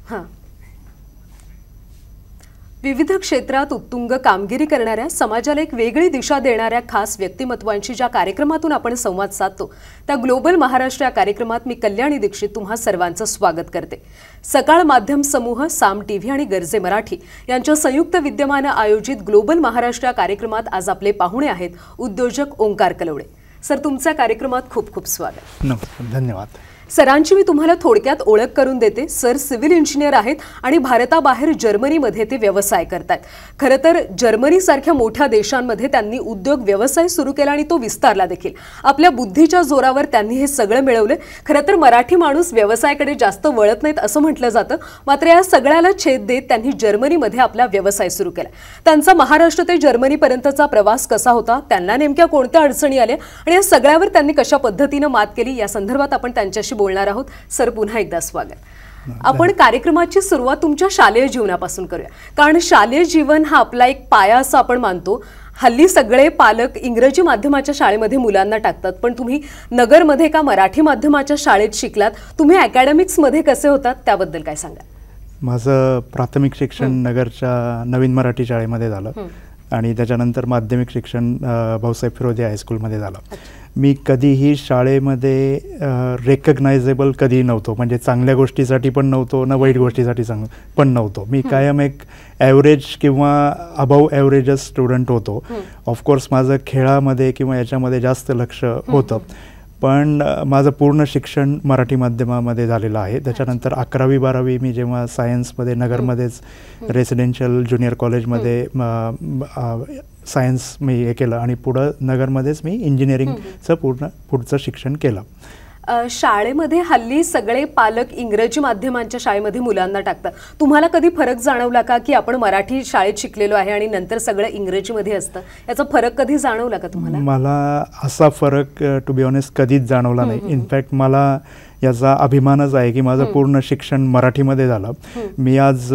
हां. विविध क्षेत्रात उत्तुंग कामगिरी करणाऱ्या, समाजाला एक वेगळी दिशा देणाऱ्या खास व्यक्तिमत्वांशी ज्या कार्यक्रमातून आपण संवाद साधतो त्या ग्लोबल महाराष्ट्र या कार्यक्रमात मी कल्याणी दीक्षित तुम्हा सर्वांचं स्वागत करते. सकाळ माध्यम समूह, साम टीव्ही आणि गरजे मराठी यांच्या संयुक्त विद्यमाने आयोजित ग्लोबल महाराष्ट्र या कार्यक्रमात आज आपले पाहुणे आहेत उद्योजक ओंकार कलवडे. सर, तुमच्या कार्यक्रमात खूप खूप स्वागत. नमस्कार, धन्यवाद. सरांची मी तुम्हाला थोडक्यात ओळख करून देते. सर सिव्हिल इंजिनियर आहेत आणि भारताबाहेर जर्मनीमध्ये ते व्यवसाय करतात. खरं तर जर्मनीसारख्या मोठ्या देशांमध्ये त्यांनी उद्योग व्यवसाय सुरू केला आणि तो विस्तारला देखील. आपल्या बुद्धीच्या जोरावर त्यांनी हे सगळं मिळवलं. खरं तर मराठी माणूस व्यवसायाकडे जास्त वळत नाहीत असं म्हटलं जातं, मात्र या सगळ्याला छेद देत त्यांनी जर्मनीमध्ये आपला व्यवसाय सुरू केला. त्यांचा महाराष्ट्र ते जर्मनीपर्यंतचा प्रवास कसा होता, त्यांना नेमक्या कोणत्या अडचणी आल्या आणि या सगळ्यावर त्यांनी कशा पद्धतीनं मात केली या संदर्भात आपण त्यांच्याशी बोलणार आहोत. सर, पुन्हा एकदा स्वागत. आपण कार्यक्रमाची सुरुवात तुमच्या शालेय जीवनापासून करूया, कारण शालेय जीवन हा आपला एक पाया असं आपण मानतो. हल्ली सगळे पालक इंग्रजी माध्यमाच्या शाळेमध्ये मुलांना टाकतात, पण तुम्ही नगरमध्ये का मराठी माध्यमाच्या शाळेत शिकलात? तुम्ही अकॅडमिक्समध्ये कसे होतात त्याबद्दल काय सांगा? माझं प्राथमिक शिक्षण नगरच्या नवीन मराठी शाळेमध्ये झालं आणि त्याच्यानंतर माध्यमिक शिक्षण भाऊसाहेब फिरोदी हायस्कूलमध्ये झालं. मी कधीही शाळेमध्ये रेकग्नायझेबल कधी नव्हतो, म्हणजे चांगल्या गोष्टीसाठी पण नव्हतो ना वाईट गोष्टीसाठी पण नव्हतो. मी कायम एक ॲव्हरेज किंवा अबाव ॲव्हरेजच स्टुडंट होतो. ऑफकोर्स माझं खेळामध्ये किंवा याच्यामध्ये जास्त लक्ष होतं, पण माझं पूर्ण शिक्षण मराठी माध्यमामध्ये झालेलं आहे. त्याच्यानंतर 11वी-12वी मी जेव्हा सायन्समध्ये नगरमध्येच रेसिडेन्शियल ज्युनियर कॉलेजमध्ये सायन्स मी हे केलं आणि पुढं नगरमध्येच मी इंजिनिअरिंगचं पुढचं शिक्षण केलं. शाळेमध्ये हल्ली सगळे पालक इंग्रजी माध्यमांच्या शाळेमध्ये मुलांना टाकतात. तुम्हाला कधी फरक जाणवला का की आपण मराठी शाळेत शिकलेलो आहे आणि नंतर सगळं इंग्रजीमध्ये असतं? याचा फरक कधी जाणवला का तुम्हाला? मला असा फरक टू बी ऑनेस्ट कधीच जाणवला नाही. इनफॅक्ट मला याचा अभिमानच आहे की माझं पूर्ण शिक्षण मराठीमध्ये झालं. मी आज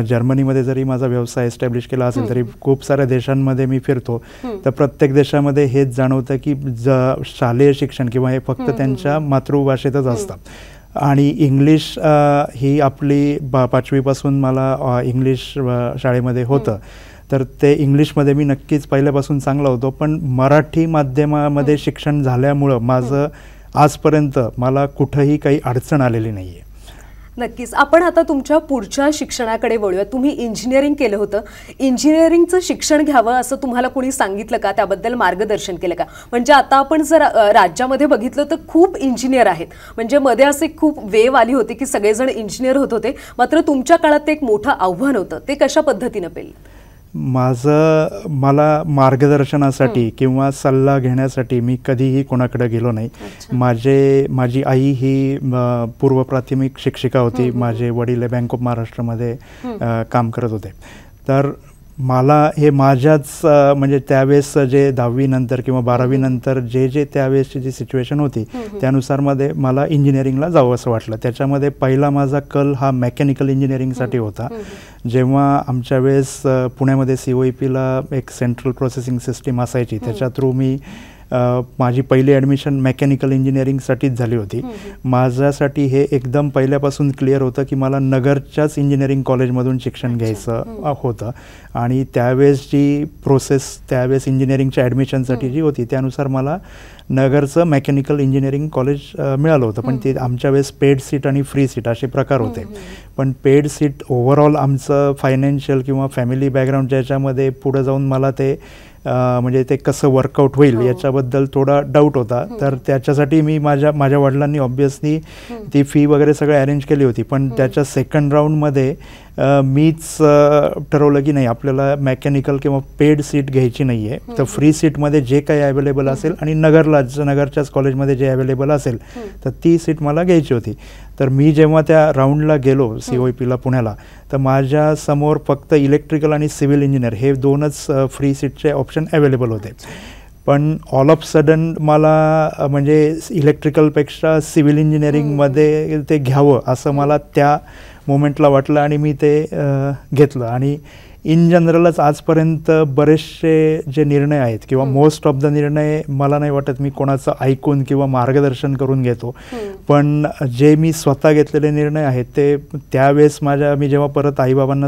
जर्मनीमध्ये जरी माझा व्यवसाय एस्टॅब्लिश केला असेल तरी खूप साऱ्या देशांमध्ये मी फिरतो, तर प्रत्येक देशामध्ये हेच जाणवतं की शालेय शिक्षण किंवा हे फक्त त्यांच्या मातृभाषेतच असतं. आणि इंग्लिश ही आपली 5वीपासून मला इंग्लिश शाळेमध्ये होतं, तर ते इंग्लिशमध्ये मी नक्कीच पहिल्यापासून चांगला होतो. पण मराठी माध्यमामध्ये शिक्षण झाल्यामुळं माझं आजपर्यंत मला कुठंही काही अडचण आलेली नाही आहे. नक्कीच. आपण आता तुमच्या पुढच्या शिक्षणाकडे वळूया. तुम्ही इंजिनिअरिंग केलं होतं. इंजिनिअरिंगचं शिक्षण घ्यावं असं तुम्हाला कोणी सांगितलं का? त्याबद्दल मार्गदर्शन केलं का? म्हणजे आता आपण जर राज्यामध्ये बघितलं तर खूप इंजिनियर आहेत. म्हणजे मध्ये असे खूप वेव आली होती की सगळेजण इंजिनियर होत होते, मात्र तुमच्या काळात ते एक मोठं आव्हान होतं. ते कशा पद्धतीनं पेललं? मला मार्गदर्शनासाठी किंवा सल्ला घेण्यासाठी मी कधीही कोणाकडे गेलो नाही. माझी आई ही पूर्व प्राथमिक शिक्षिका होती. माझे वडील बँक ऑफ महाराष्ट्रामध्ये काम करत होते. तर मला हे माझ्याच म्हणजे त्यावेळेस जे 10वी नंतर किंवा 12वी नंतर जे त्यावेळेसची जी सिच्युएशन होती त्यानुसार मला इंजिनिअरिंगला जावं असं वाटलं. त्याच्यामध्ये पहिला माझा कल हा मेकॅनिकल इंजिनिअरिंगसाठी होता. जेव्हा आमच्या वेळेस पुण्यामध्ये COEPला एक सेंट्रल प्रोसेसिंग सिस्टीम असायची, त्याच्या थ्रू मी माझी पहिली ॲडमिशन मेकॅनिकल इंजिनिअरिंगसाठीच झाली होती. माझ्यासाठी हे एकदम पहिल्यापासून क्लिअर होतं की मला नगरच्याच इंजिनिअरिंग कॉलेजमधून शिक्षण घ्यायचं होतं आणि त्यावेळेस जी प्रोसेस त्यावेळेस इंजिनिअरिंगच्या ॲडमिशनसाठी जी होती त्यानुसार मला नगरचं मेकॅनिकल इंजिनिअरिंग कॉलेज मिळालं होतं. पण ते आमच्या वेळेस पेड सीट आणि फ्री सीट असे प्रकार होते. पण पेड सीट ओव्हरऑल आमचं फायनान्शियल किंवा फॅमिली बॅकग्राऊंड ज्याच्यामध्ये पुढं जाऊन मला ते म्हणजे ते कसं वर्कआउट होईल याच्याबद्दल थोडा डाऊट होता. तर त्याच्यासाठी मी माझ्या वडिलांनी ऑब्व्हियसली ती फी वगैरे सगळं अरेंज केली होती. पण त्याच्या सेकंड राऊंडमध्ये मीच ठरवलं की नाही, आपल्याला मेकॅनिकल किंवा पेड सीट घ्यायची नाही आहे. तर फ्री सीटमध्ये जे काही अवेलेबल असेल आणि नगरच्याच कॉलेजमध्ये जे अवेलेबल असेल तर ती सीट मला घ्यायची होती. तर मी जेव्हा त्या राऊंडला गेलो COEPला पुण्याला, तर माझ्यासमोर फक्त इलेक्ट्रिकल आणि सिव्हिल इंजिनियर हे दोनच फ्री सीटचे ऑप्शन अवेलेबल होते. पण ऑल ऑफ सडन मला म्हणजे इलेक्ट्रिकलपेक्षा सिव्हिल इंजिनिअरिंगमध्ये ते घ्यावं असं मला त्या मोमेंटला वाटलं आणि मी ते घेतलं. आणि इन जनरलच आजपर्यंत बरेचसे जे निर्णय आहेत किंवा मोस्ट ऑफ द निर्णय मला नाही वाटत मी कोणाचं ऐकून किंवा मार्गदर्शन करून घेतो, पण जे मी स्वतः घेतलेले निर्णय आहेत ते त्यावेळेस मी जेव्हा परत आईबाबांना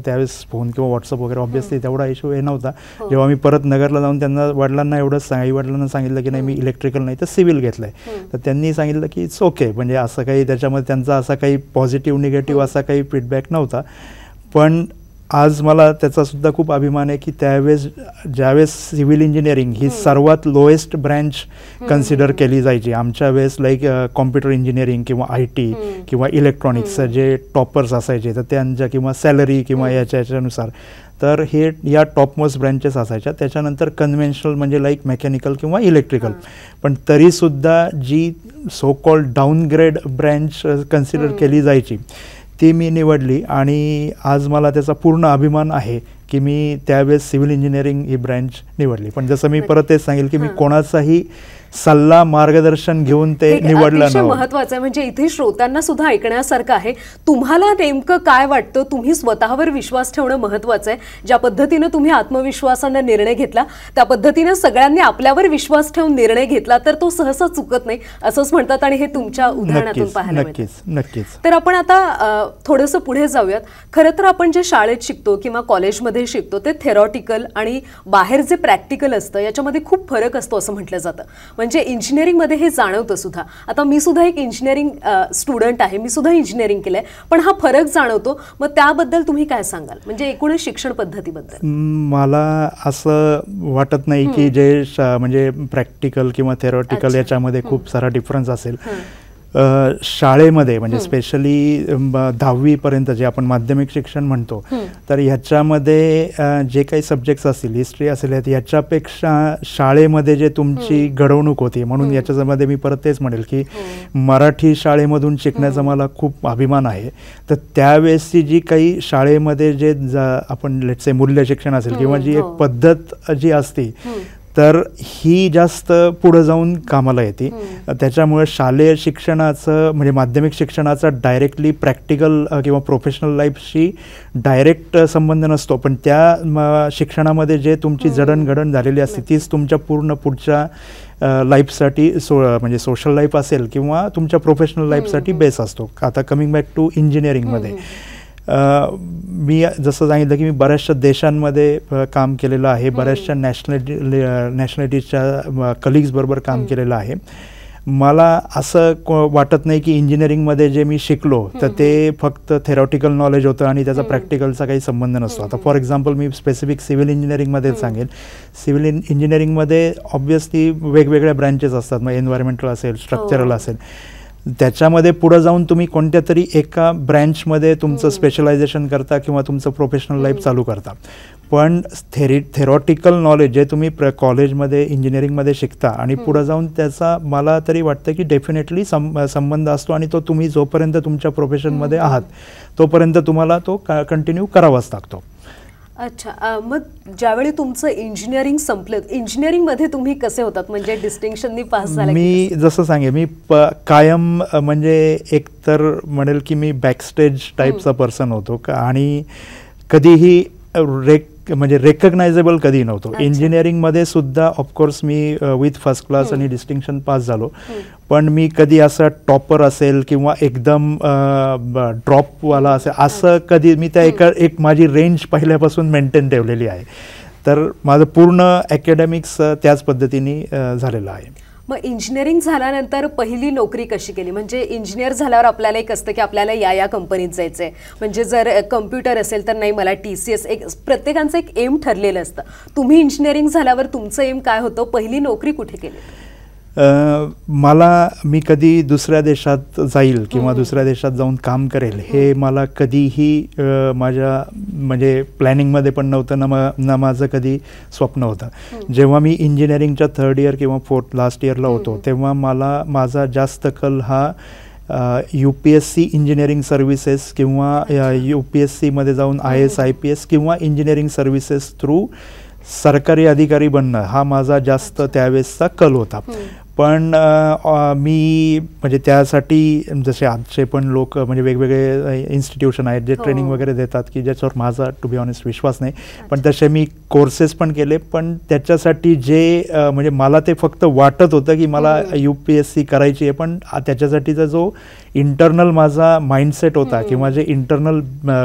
त्यावेळेस फोन किंवा व्हॉट्सअप वगैरे ऑब्व्हियसली तेवढा इश्यू हे नव्हता. जेव्हा मी परत नगरला जाऊन त्यांना वडिलांना एवढंच आई-वडिलांना सांगितलं की नाही मी इलेक्ट्रिकल नाही तर सिव्हिल घेतलं आहे, तर त्यांनी सांगितलं की इट्स ओके, म्हणजे असं काही त्याच्यामध्ये त्यांचा असा काही पॉझिटिव्ह निगेटिव्ह असा काही फीडबॅक नव्हता. पण आज मला त्याचासुद्धा खूप अभिमान आहे की त्यावेळेस ज्यावेळेस सिव्हिल इंजिनिअरिंग ही सर्वात लोएस्ट ब्रँच कन्सिडर केली जायची आमच्या वेळेस, लाईक कॉम्प्युटर इंजिनिअरिंग किंवा IT किंवा इलेक्ट्रॉनिक्स जे टॉपर्स असायचे तर त्यांच्या किंवा सॅलरी किंवा याच्यानुसार तर हे या टॉपमोस्ट ब्रँचेस असायच्या. त्याच्यानंतर कन्व्हेन्शनल म्हणजे लाईक मेकॅनिकल किंवा इलेक्ट्रिकल, पण तरीसुद्धा जी so called downgrade branch consider केली जायची ती मी निवडली आणि आज मला त्याचा पूर्ण अभिमान आहे की मी त्यावेळेस सिव्हिल इंजिनिअरिंग ही ब्रँच निवडली. पण जसं मी परत तेच सांगेल की मी कोणाचाही सल्ला मार्गदर्शन घेऊन ते निवडलं नव्हतं. महत्वाचं आहे, म्हणजे इथे श्रोत्यांना सुद्धा ऐकण्यासारखं आहे. तुम्हाला नेमकं काय वाटतं, तुम्ही स्वतःवर विश्वास ठेवणं महत्वाचं आहे. ज्या पद्धतीनं तुम्ही आत्मविश्वासाने निर्णय घेतला त्या पद्धतीनं सगळ्यांनी आपल्यावर विश्वास ठेवून निर्णय घेतला तर तो सहसा चुकत नाही असंच म्हणतात आणि हे तुमच्या उदाहरणातून पाहायला मिळतं. नक्कीच. तर आपण आता थोडंसं पुढे जाऊयात. खरं तर आपण जे शाळेत शिकतो किंवा कॉलेजमध्ये शिकतो ते थेरॉटिकल आणि बाहेर जे प्रॅक्टिकल असतं याच्यामध्ये खूप फरक असतो असं म्हटलं जातं. म्हणजे इंजिनिअरिंगमध्ये हे जाणवतं सुद्धा. आता मी सुद्धा एक इंजिनिअरिंग स्टुडंट आहे, मी सुद्धा इंजिनिअरिंग केलंय, पण हा फरक जाणवतो. मग त्याबद्दल तुम्ही काय सांगाल, म्हणजे एकूणच शिक्षण पद्धतीबद्दल? मला असं वाटत नाही की जे म्हणजे प्रॅक्टिकल किंवा थेरॉटिकल याच्यामध्ये खूप सारा डिफरन्स असेल. शाळेमध्ये म्हणजे स्पेशली 10वी पर्यंत जे आपण माध्यमिक शिक्षण म्हणतो तर ह्याच्यामध्ये जे काही सब्जेक्ट्स असतील, हिस्ट्री असेल, याच्यापेक्षा शाळेमध्ये जे तुमची घडवणूक होती, म्हणून याच्यामध्ये मी परत तेच म्हणेल की मराठी शाळेमधून शिकण्याचा मला खूप अभिमान आहे. तर त्यावेळेसची जी काही शाळेमध्ये जे आपण लेट्स से मूल्य शिक्षण असेल किंवा जी एक पद्धत जी असते तर ही जास्त पुढे जाऊन कामाला येते. त्याच्यामुळे शालेय शिक्षणाचं म्हणजे माध्यमिक शिक्षणाचा डायरेक्टली प्रॅक्टिकल किंवा प्रोफेशनल लाईफशी डायरेक्ट संबंध नसतो, पण त्या शिक्षणामध्ये जे तुमची जडणघडण झालेली असते तीच तुमच्या पूर्ण पुढच्या लाईफसाठी म्हणजे सोशल लाईफ असेल किंवा तुमच्या प्रोफेशनल लाईफसाठी बेस असतो. आता कमिंग बॅक टू इंजिनिअरिंगमध्ये मी जसं सांगितलं की मी बऱ्याचशा देशांमध्ये काम केलेलं आहे, बऱ्याचशा नॅशनॅलिटीजच्या कलिग्सबरोबर काम केलेलं आहे. मला असं वाटत नाही की इंजिनिअरिंगमध्ये जे मी शिकलो तर ते फक्त थेरॉटिकल नॉलेज होतं आणि त्याचा प्रॅक्टिकलचा काही संबंध नसतो. आता for example me specific civil इंजिनिअरिंगमध्ये सांगेल. सिव्हिल इंजिनिअरिंगमध्ये ऑब्व्हियसली वेगवेगळ्या ब्रँचेस असतात, मग एन्व्हायरमेंटल असेल, स्ट्रक्चरल असेल. त्याच्यामध्ये पुढे जाऊन तुम्ही कोणत्या तरी एका ब्रँचमध्ये तुमचं स्पेशलायझेशन करता किंवा तुमचं प्रोफेशनल लाईफ चालू करता. पण थेरॉटिकल नॉलेज जे तुम्ही कॉलेजमध्ये इंजिनिअरिंगमध्ये शिकता आणि पुढे जाऊन त्याचा मला तरी वाटतं की डेफिनेटली संबंध असतो आणि तो तुम्ही जोपर्यंत तुमच्या प्रोफेशनमध्ये आहात तोपर्यंत तुम्हाला तो कंटिन्यू करावाच लागतो. अच्छा, मग ज्यावेळी तुमचं इंजिनिअरिंग संपलं, इंजिनिअरिंगमध्ये तुम्ही कसे होतात, म्हणजे डिस्टिंक्शननी पास झाले? मी जसं सांगे मी कायम म्हणजे एक तर म्हणेल की मी बॅकस्टेज टाईपचा पर्सन होतो आणि कधीही म्हणजे रेकग्नायझेबल कधी नव्हतो. इंजिनिअरिंगमध्ये सुद्धा of course me with first class आणि डिस्टिंक्शन पास झालो, पण मी कधी असं टॉपर असेल किंवा एकदम ड्रॉपवाला असेल असं कधी मी त्या एक माझी रेंज पहिल्यापासून मेंटेन ठेवलेली आहे. तर माझं पूर्ण अकॅडमिक्स त्याच पद्धतीने झालेलं आहे. मग इंजिनिअरिंग झाल्यानंतर पहिली नोकरी कशी केली? म्हणजे इंजिनियर झाल्यावर आपल्याला एक असतं की आपल्याला या कंपनीत जायचं आहे, म्हणजे जर कम्प्युटर असेल तर नाही मला TCS, एक प्रत्येकाचं एक एम ठरलेलं असतं. तुम्ही इंजिनिअरिंग झाल्यावर तुमचं एम काय होतं? पहिली नोकरी कुठे केली? मी कधी दुसऱ्या देशात जाईल किंवा दुसऱ्या देशात जाऊन काम करेल हे मला कधीही माझ्या म्हणजे प्लॅनिंगमध्ये पण नव्हतं ना माझं कधी स्वप्न होतं. जेव्हा मी इंजिनिअरिंगच्या 3rd इयर किंवा 4th लास्ट इयरला होतो तेव्हा माझा जास्त कल हा UPSC इंजिनिअरिंग सर्व्हिसेस किंवा UPSCमध्ये जाऊन IAS IPS किंवा इंजिनिअरिंग सर्व्हिसेस थ्रू सरकारी अधिकारी बनणं हा माझा जास्त त्यावेळेसचा कल होता. पण मी म्हणजे त्यासाठी जसे आजचे पण लोक म्हणजे वेगवेगळे इन्स्टिट्यूशन आहेत जे ट्रेनिंग वगैरे देतात की ज्याच्यावर माझा टू बी ऑनेस्ट विश्वास नाही, पण तसे मी कोर्सेस पण केले. पण त्याच्यासाठी जे म्हणजे मला ते फक्त वाटत होतं की मला UPSC करायची आहे, पण त्याच्यासाठीचा जो इंटरनल माझा माइंडसेट होता किंवा जे इंटरनल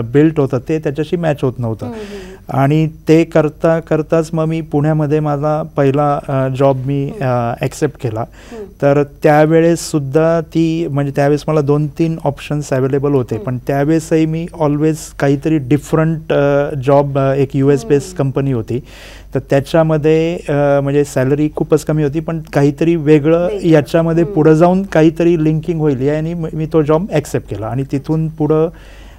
बिल्ट होतं ते त्याच्याशी मॅच होत नव्हतं. आणि ते करताच मग मी पुण्यामध्ये माझा पहिला जॉब मी ॲक्सेप्ट केला. तर त्यावेळेस सुद्धा ती म्हणजे त्यावेळेस मला 2-3 ऑप्शन्स अवेलेबल होते, पण त्यावेळेसही मी ऑलवेज काहीतरी डिफरंट जॉब, एक US बेस्ड कंपनी होती, तर त्याच्यामध्ये म्हणजे सॅलरी खूपच कमी होती, पण काहीतरी वेगळं याच्यामध्ये पुढं जाऊन काहीतरी लिंकिंग होईल याने मी तो जॉब ॲक्सेप्ट केला. आणि तिथून पुढं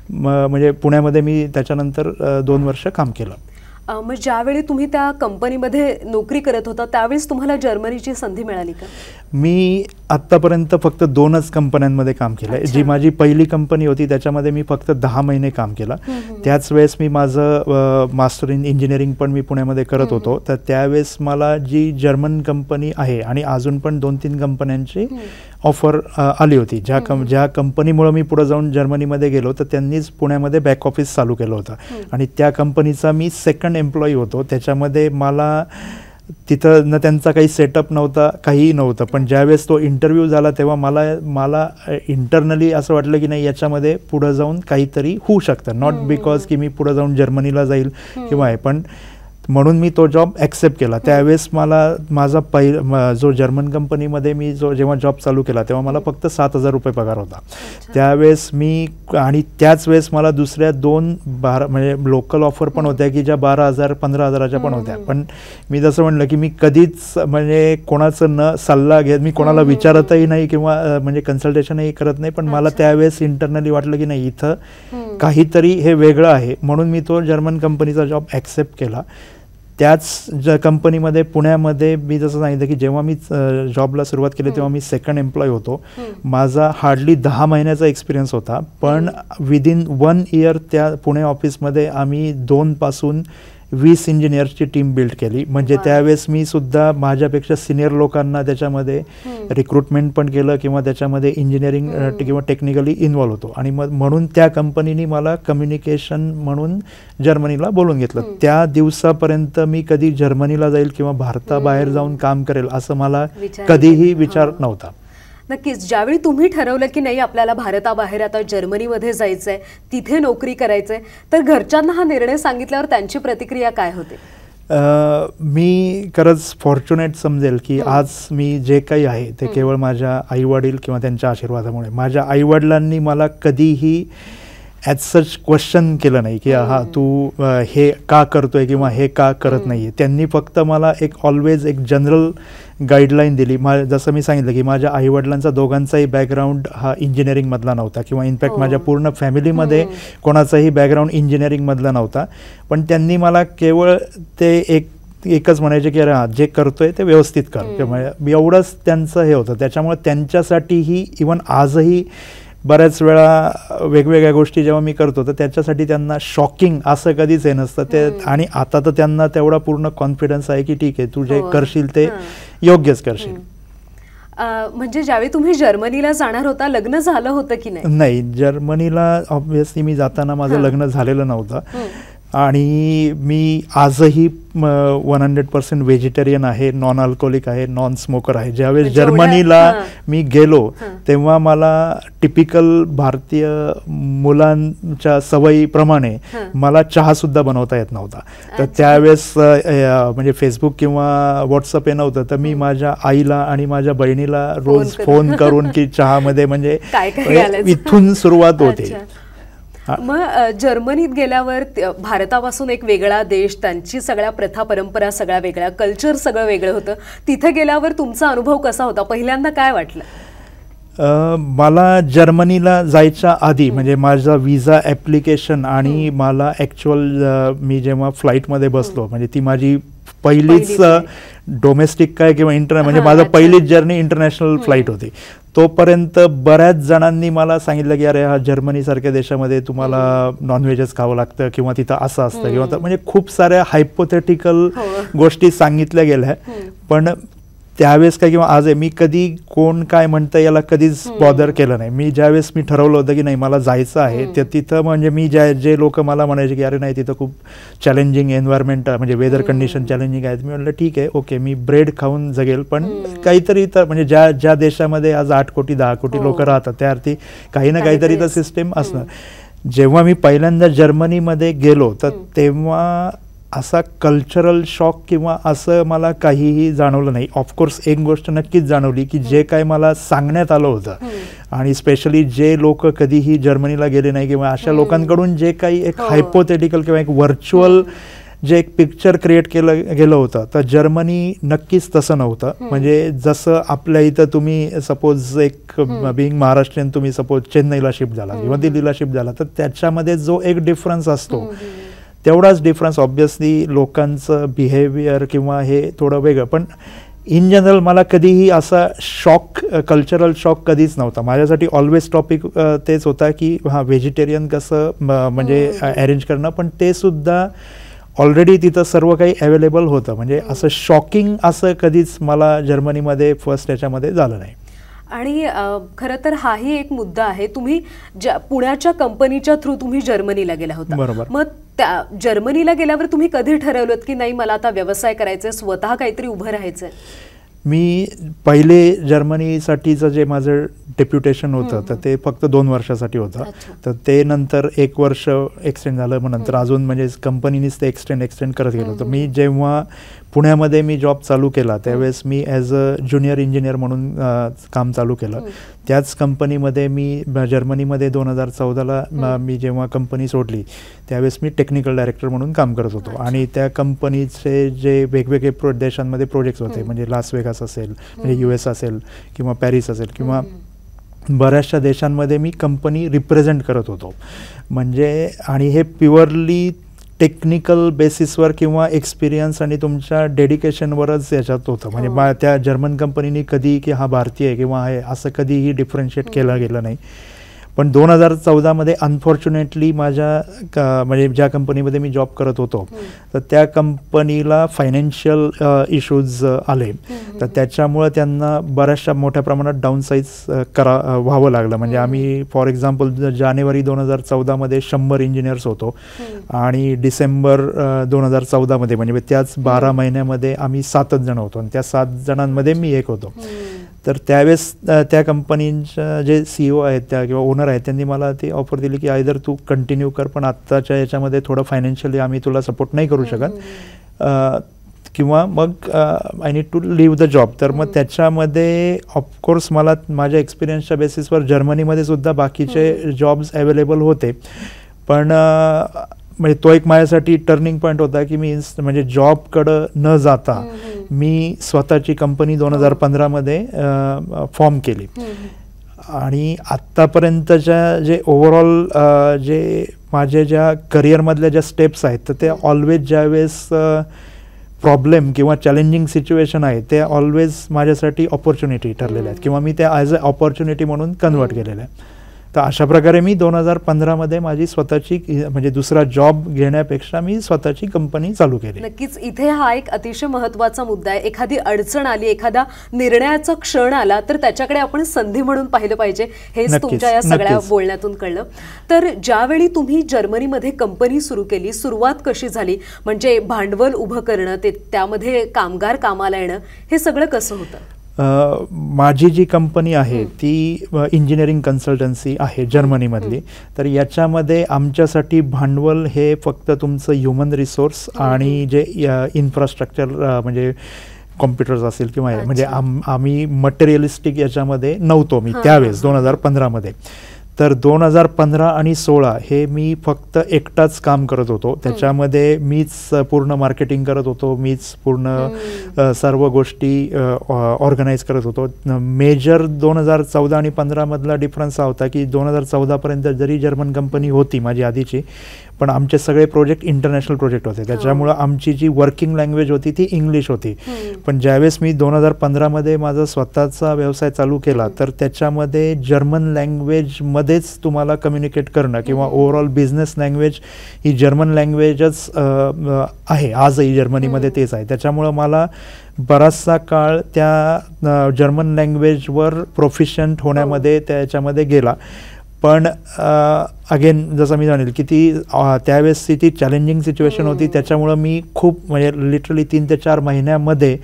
म्हणजे पुण्यामध्ये मी त्याच्यानंतर 2 वर्ष काम केलं. मग ज्यावेळी तुम्ही त्या कंपनीमध्ये नोकरी करत होता त्यावेळेस तुम्हाला जर्मनीची संधी मिळाली का? मी आत्तापर्यंत फक्त 2च कंपन्यांमध्ये काम केलं आहे. जी माझी पहिली कंपनी होती त्याच्यामध्ये मी फक्त 10 महिने काम केलं. त्याच वेळेस मी माझं मास्टर इन इंजिनिअरिंग पण मी पुण्यामध्ये करत होतो. तर त्यावेळेस मला जी जर्मन कंपनी आहे आणि अजून पण 2-3 कंपन्यांची ऑफर आली होती. ज्या कंपनीमुळे मी पुढे जाऊन जर्मनीमध्ये गेलो तर त्यांनीच पुण्यामध्ये बॅक ऑफिस चालू केलं होतं आणि त्या कंपनीचा मी सेकंड एम्प्लॉई होतो. त्याच्यामध्ये मला तिथं न त्यांचा काही सेटअप नव्हता, काहीही नव्हतं, पण ज्यावेळेस तो इंटरव्ह्यू झाला तेव्हा मला इंटरनली असं वाटलं की नाही याच्यामध्ये पुढं जाऊन काहीतरी होऊ शकतं. नॉट बिकॉज की मी पुढं जाऊन जर्मनीला जाईल किंवा आहे, पण म्हणून मी तो जॉब ॲक्सेप्ट केला. त्यावेळेस मला माझा जो जर्मन कंपनीमध्ये मी जेव्हा जॉब चालू केला तेव्हा मला फक्त 7,000 रुपये पगार होता. त्यावेळेस मी आणि त्याच वेळेस मला दुसऱ्या 2 म्हणजे लोकल ऑफर पण होत्या की ज्या 12,000-15,000च्या पण होत्या. पण मी जसं म्हणलं की मी कधीच म्हणजे कोणाचं न सल्ला घेत, मी कोणाला विचारतही नाही किंवा म्हणजे कन्सल्टेशनही करत नाही, पण मला त्यावेळेस इंटरनली वाटलं की नाही इथं काहीतरी हे वेगळं आहे, म्हणून मी तो जर्मन कंपनीचा जॉब ॲक्सेप्ट केला. त्याच कंपनीमध्ये पुण्यामध्ये मी जसं सांगितलं की जेव्हा मी जॉबला सुरुवात केली तेव्हा मी सेकंड एम्प्लॉय होतो. माझा हार्डली 10 महिन्याचा एक्सपिरियन्स होता, पण विदिन 1 इयर त्या पुणे ऑफिसमध्ये आम्ही 2 पासून 20 इंजिनियर्सची टीम बिल्ड केली. म्हणजे त्यावेळेस मी सुद्धा माझ्यापेक्षा सिनियर लोकांना त्याच्यामध्ये रिक्रुटमेंट पण केलं किंवा त्याच्यामध्ये इंजिनिअरिंग किंवा टेक्निकली इन्व्हॉल्व होतो. आणि मग म्हणून त्या कंपनीने मला कम्युनिकेशन म्हणून जर्मनीला बोलून घेतलं. त्या दिवसापर्यंत मी कधी जर्मनीला जाईल किंवा भारताबाहेर जाऊन काम करेल असं मला कधीही विचार नव्हता. नक्कीच. ज्यावेळी तुम्ही ठरवलं की नाही आपल्याला भारताबाहेर आता जर्मनीमध्ये जायचंय, तिथे नोकरी करायचंय, तर घरच्यांना हा निर्णय सांगितल्यावर त्यांची प्रतिक्रिया काय होती? मी खरंच फॉर्च्युनेट समजेल की आज मी जे काही आहे ते केवळ माझ्या आईवडील किंवा त्यांच्या आशीर्वादामुळे. माझ्या आईवडिलांनी मला कधीही ॲज सच क्वेश्चन केलं नाही की हा तू हे का करतोय किंवा हे का करत नाही. त्यांनी फक्त मला एक ऑलवेज एक जनरल गाईडलाईन दिली. जसं मी सांगितलं की माझ्या आईवडिलांचा दोघांचाही बॅकग्राऊंड हा इंजिनिअरिंगमधला नव्हता किंवा इनफॅक्ट माझ्या पूर्ण फॅमिलीमध्ये कोणाचाही बॅकग्राऊंड इंजिनिअरिंगमधला नव्हता, पण त्यांनी मला केवळ ते एकच म्हणायचे की अरे जे करतोय ते व्यवस्थित कर, एवढंच त्यांचं हे होतं. त्याच्यामुळे त्यांच्यासाठीही इवन आजही बऱ्याच वेळा वेगवेगळ्या गोष्टी जेव्हा मी करतो तर त्याच्यासाठी त्यांना शॉकिंग असं कधीच हे नसतं ते. आणि आता तर त्यांना तेवढा पूर्ण कॉन्फिडन्स आहे की ठीक आहे तू जे करशील ते योग्यच करशील. म्हणजे ज्यावेळी तुम्ही जर्मनीला जाणार होता लग्न झालं होतं की नाही? नाही, जर्मनीला ऑब्व्हियसली मी जाताना माझं लग्न झालेलं नव्हतं आणि मी आजही 100% व्हेजिटेरियन आहे, नॉन अल्कोहोलिक आहे, नॉन स्मोकर आहे. ज्यावेळेस जर्मनीला मी गेलो तेव्हा मला टिपिकल भारतीय मुलांच्या सवयीप्रमाणे मला चहा सुद्धा बनवता येत नव्हता. तर त्यावेळेस म्हणजे फेसबुक किंवा व्हॉट्सअप हे नव्हतं, तर मी माझ्या आईला आणि माझ्या बहिणीला रोज फोन करून की चहामध्ये म्हणजे इथून सुरुवात होते. मग जर्मनीत गेल्यावर भारतापासून एक वेगळा देश, त्यांची सगळ्या प्रथा परंपरा सगळ्या वेगळ्या, कल्चर सगळं वेगळं होतं. तिथे गेल्यावर तुमचा अनुभव कसा होता? पहिल्यांदा काय वाटलं? मला जर्मनीला जायच्या आधी म्हणजे माझा विजा ॲप्लिकेशन आणि मला ॲक्च्युअल मी जेव्हा फ्लाईटमध्ये बसलो म्हणजे ती माझी पहिलीच डोमेस्टिक काय किंवा म्हणजे माझं पहिलीच जर्नी इंटरनॅशनल फ्लाईट होती. तोपर्यंत बऱ्याच जणांनी मला सांगितलं की अरे हा जर्मनीसारख्या देशामध्ये तुम्हाला नॉनव्हेजच खावं लागतं किंवा तिथं असं असतं किंवा म्हणजे खूप साऱ्या हायपोथेटिकल गोष्टी सांगितल्या गेल्या. पण त्यावेळेस काय किंवा आज आहे, मी कधी कोण काय म्हणतं याला कधीच बॉदर केलं नाही. मी ज्यावेळेस मी ठरवलं होतं की नाही मला जायचं आहे, तर तिथं म्हणजे मी जे लोक मला म्हणायचे की अरे नाही तिथं खूप चॅलेंजिंग एन्व्हायरमेंट म्हणजे वेदर कंडिशन चॅलेंजिंग आहेत, मी म्हटलं ठीक आहे ओके मी ब्रेड खाऊन जगेल, पण काहीतरी तर म्हणजे ज्या देशामध्ये आज 8 कोटी 10 कोटी लोक राहतात त्या अर्थी काही ना काहीतरी तर सिस्टीम असणार. जेव्हा मी पहिल्यांदा जर्मनीमध्ये गेलो तर तेव्हा असा कल्चरल शॉक किंवा असं मला काहीही जाणवलं नाही. ऑफकोर्स एक गोष्ट नक्कीच जाणवली की जे काय मला सांगण्यात आलं होतं आणि स्पेशली जे लोक कधीही जर्मनीला गेले नाही किंवा अशा लोकांकडून जे काही एक हायपोथेटिकल किंवा एक व्हर्च्युअल जे एक पिक्चर क्रिएट केलं गेलं होतं, तर जर्मनी नक्कीच तसं नव्हतं. म्हणजे जसं आपल्या इथं तुम्ही सपोज एक बिंग महाराष्ट्रीयन तुम्ही सपोज चेन्नईला शिफ्ट झाला किंवा दिल्लीला शिफ्ट झाला, तर त्याच्यामध्ये जो एक डिफरन्स असतो तेवढाच डिफरन्स ऑब्व्हियसली लोकांचं बिहेवियर किंवा हे थोडं वेगळं, पण इन जनरल मला कधीही असा शॉक कल्चरल शॉक कधीच नव्हता. माझ्यासाठी ऑलवेज टॉपिक तेच होता की हां व्हेजिटेरियन कसं म्हणजे अरेंज करणं, पण ते सुद्धा ऑलरेडी तिथं सर्व काही अवेलेबल होतं. म्हणजे असं शॉकिंग असं कधीच मला जर्मनीमध्ये फर्स्ट याच्यामध्ये झालं नाही. आणि खरं तर हाही एक मुद्दा आहे, तुम्ही पुण्याच्या कंपनीच्या थ्रू तुम्ही जर्मनीला गेला होता. बरोबर. मग त्या जर्मनीला गेल्यावर तुम्ही कधी ठरवलं की नाही मला आता व्यवसाय करायचा, स्वतः काहीतरी उभं राहायचंय? मी पहिले जर्मनीसाठीचं जे माझं डेप्युटेशन होतं तर ते फक्त 2 वर्षासाठी होतं. तर ते नंतर 1 वर्ष एक्सटेंड झालं, मग नंतर अजून म्हणजे कंपनीनेच ते एक्सटेंड करत गेलो होतं. मी जेव्हा पुण्यामध्ये मी जॉब चालू केला त्यावेळेस मी ॲज अ ज्युनियर इंजिनियर म्हणून काम चालू केलं. त्याच कंपनीमध्ये मी जर्मनीमध्ये 2014ला मी जेव्हा कंपनी सोडली त्यावेळेस मी टेक्निकल डायरेक्टर म्हणून काम करत होतो. आणि त्या कंपनीचे जे वेगवेगळे देशांमध्ये प्रोजेक्ट्स होते, म्हणजे लास वेगास असेल, म्हणजे US असेल किंवा पॅरिस असेल किंवा बऱ्याचशा देशांमध्ये मी कंपनी रिप्रेझेंट करत होतो. म्हणजे आणि हे प्युअरली टेक्निकल बेसिसवर किंवा एक्सपिरियन्स आणि तुमच्या डेडिकेशनवरच याच्यात होतं. म्हणजे त्या जर्मन कंपनीने कधी की हा भारतीय किंवा आहे असं कधीही डिफरन्शिएट केलं गेलं नाही. पण 2014मध्ये अनफॉर्च्युनेटली माझ्या म्हणजे ज्या कंपनीमध्ये मी जॉब करत होतो तर त्या कंपनीला फायनान्शियल इश्यूज आले, तर त्याच्यामुळं त्यांना बऱ्याचशा मोठ्या प्रमाणात डाऊनसाईज व्हावं लागलं. म्हणजे आम्ही फॉर एक्झाम्पल जानेवारी 2014मध्ये 100 इंजिनियर्स होतो आणि डिसेंबर 2014मध्ये म्हणजे त्याच 12 महिन्यामध्ये आम्ही 7च जण होतो आणि त्या 7 जणांमध्ये मी एक होतो. तर त्यावेळेस त्या कंपनीच्या जे CEO आहेत त्या किंवा ओनर आहेत त्यांनी मला ती ऑफर दिली की आयदर तू कंटिन्यू कर, पण आत्ताच्या याच्यामध्ये थोडं फायनान्शियली आम्ही तुला सपोर्ट नाही करू शकत, किंवा मग I need to leave the job. तर मग त्याच्यामध्ये ऑफकोर्स मला माझ्या एक्सपिरियन्सच्या बेसिसवर जर्मनीमध्ये सुद्धा बाकीचे जॉब्स अवेलेबल होते, पण म्हणजे तो एक माझ्यासाठी टर्निंग पॉईंट होता की मी म्हणजे जॉबकडं न जाता मी स्वतःची कंपनी 2015मध्ये फॉर्म केली. आणि आत्तापर्यंतच्या जे ओव्हरऑल जे माझे ज्या करिअरमधल्या ज्या स्टेप्स आहेत तर ते ऑलवेज ज्यावेळेस प्रॉब्लेम किंवा चॅलेंजिंग सिच्युएशन आहे ते ऑलवेज माझ्यासाठी ऑपॉर्च्युनिटी ठरलेल्या आहेत किंवा मी त्या ॲज अ ऑपॉर्च्युनिटी म्हणून कन्वर्ट केलेलं आहे. तर अशा प्रकारे मी 2015मध्ये माझी स्वतःची म्हणजे दुसरा जॉब घेण्यापेक्षा मी स्वतःची कंपनी चालू केली. नक्कीच इथे हा एक अतिशय महत्त्वाचा मुद्दा आहे. एखादी अडचण आली, एखादा निर्णयाचा क्षण आला तर त्याच्याकडे आपण संधी म्हणून पाहिलं पाहिजे, हेच तुमच्या या सगळ्या बोलण्यातून कळलं. तर ज्यावेळी तुम्ही जर्मनीमध्ये कंपनी सुरू केली, सुरुवात कशी झाली? म्हणजे भांडवल उभं करणं, त्यामध्ये कामगार कामाला येणं, हे सगळं कसं होतं? माझी जी कंपनी आहे ती इंजिनिअरिंग कन्सल्टन्सी आहे जर्मनीमधली. तर याच्यामध्ये आमच्यासाठी भांडवल हे फक्त तुमचं ह्युमन रिसोर्स आणि जे इन्फ्रास्ट्रक्चर म्हणजे कॉम्प्युटर्स असेल किंवा म्हणजे आम्ही मटेरियलिस्टिक याच्यामध्ये नव्हतो मी त्यावेळेस 2015मध्ये. तर 2015 आणि 2016 हे मी फक्त एकटाच काम करत होतो. त्याच्यामध्ये मीच पूर्ण मार्केटिंग करत होतो, मीच पूर्ण सर्व गोष्टी ऑर्गनाईज करत होतो. मेजर 2014 आणि 15मधला डिफरन्स हा होता की 2014पर्यंत जरी जर्मन कंपनी होती माझी आधीची, पण आमचे सगळे प्रोजेक्ट इंटरनॅशनल प्रोजेक्ट होते. त्याच्यामुळं आमची जी वर्किंग लँग्वेज होती ती इंग्लिश होती. पण ज्यावेळेस मी 2015मध्ये माझा स्वतःचा व्यवसाय चालू केला तर त्याच्यामध्ये जर्मन लँग्वेजमध्ये मध्येच तुम्हाला कम्युनिकेट करणं किंवा ओव्हरऑल बिझनेस लँग्वेज ही जर्मन लँग्वेजच आहे, आजही जर्मनीमध्ये तेच आहे. त्याच्यामुळं मला बराचसा काळ त्या जर्मन लँग्वेजवर प्रोफिशियंट होण्यामध्ये त्याच्यामध्ये गेला. पण अगेन जसं मी जाणेल की ती त्यावेळेसची ती चॅलेंजिंग सिच्युएशन होती. त्याच्यामुळं मी खूप म्हणजे लिटरली 3 ते 4 महिन्यामध्ये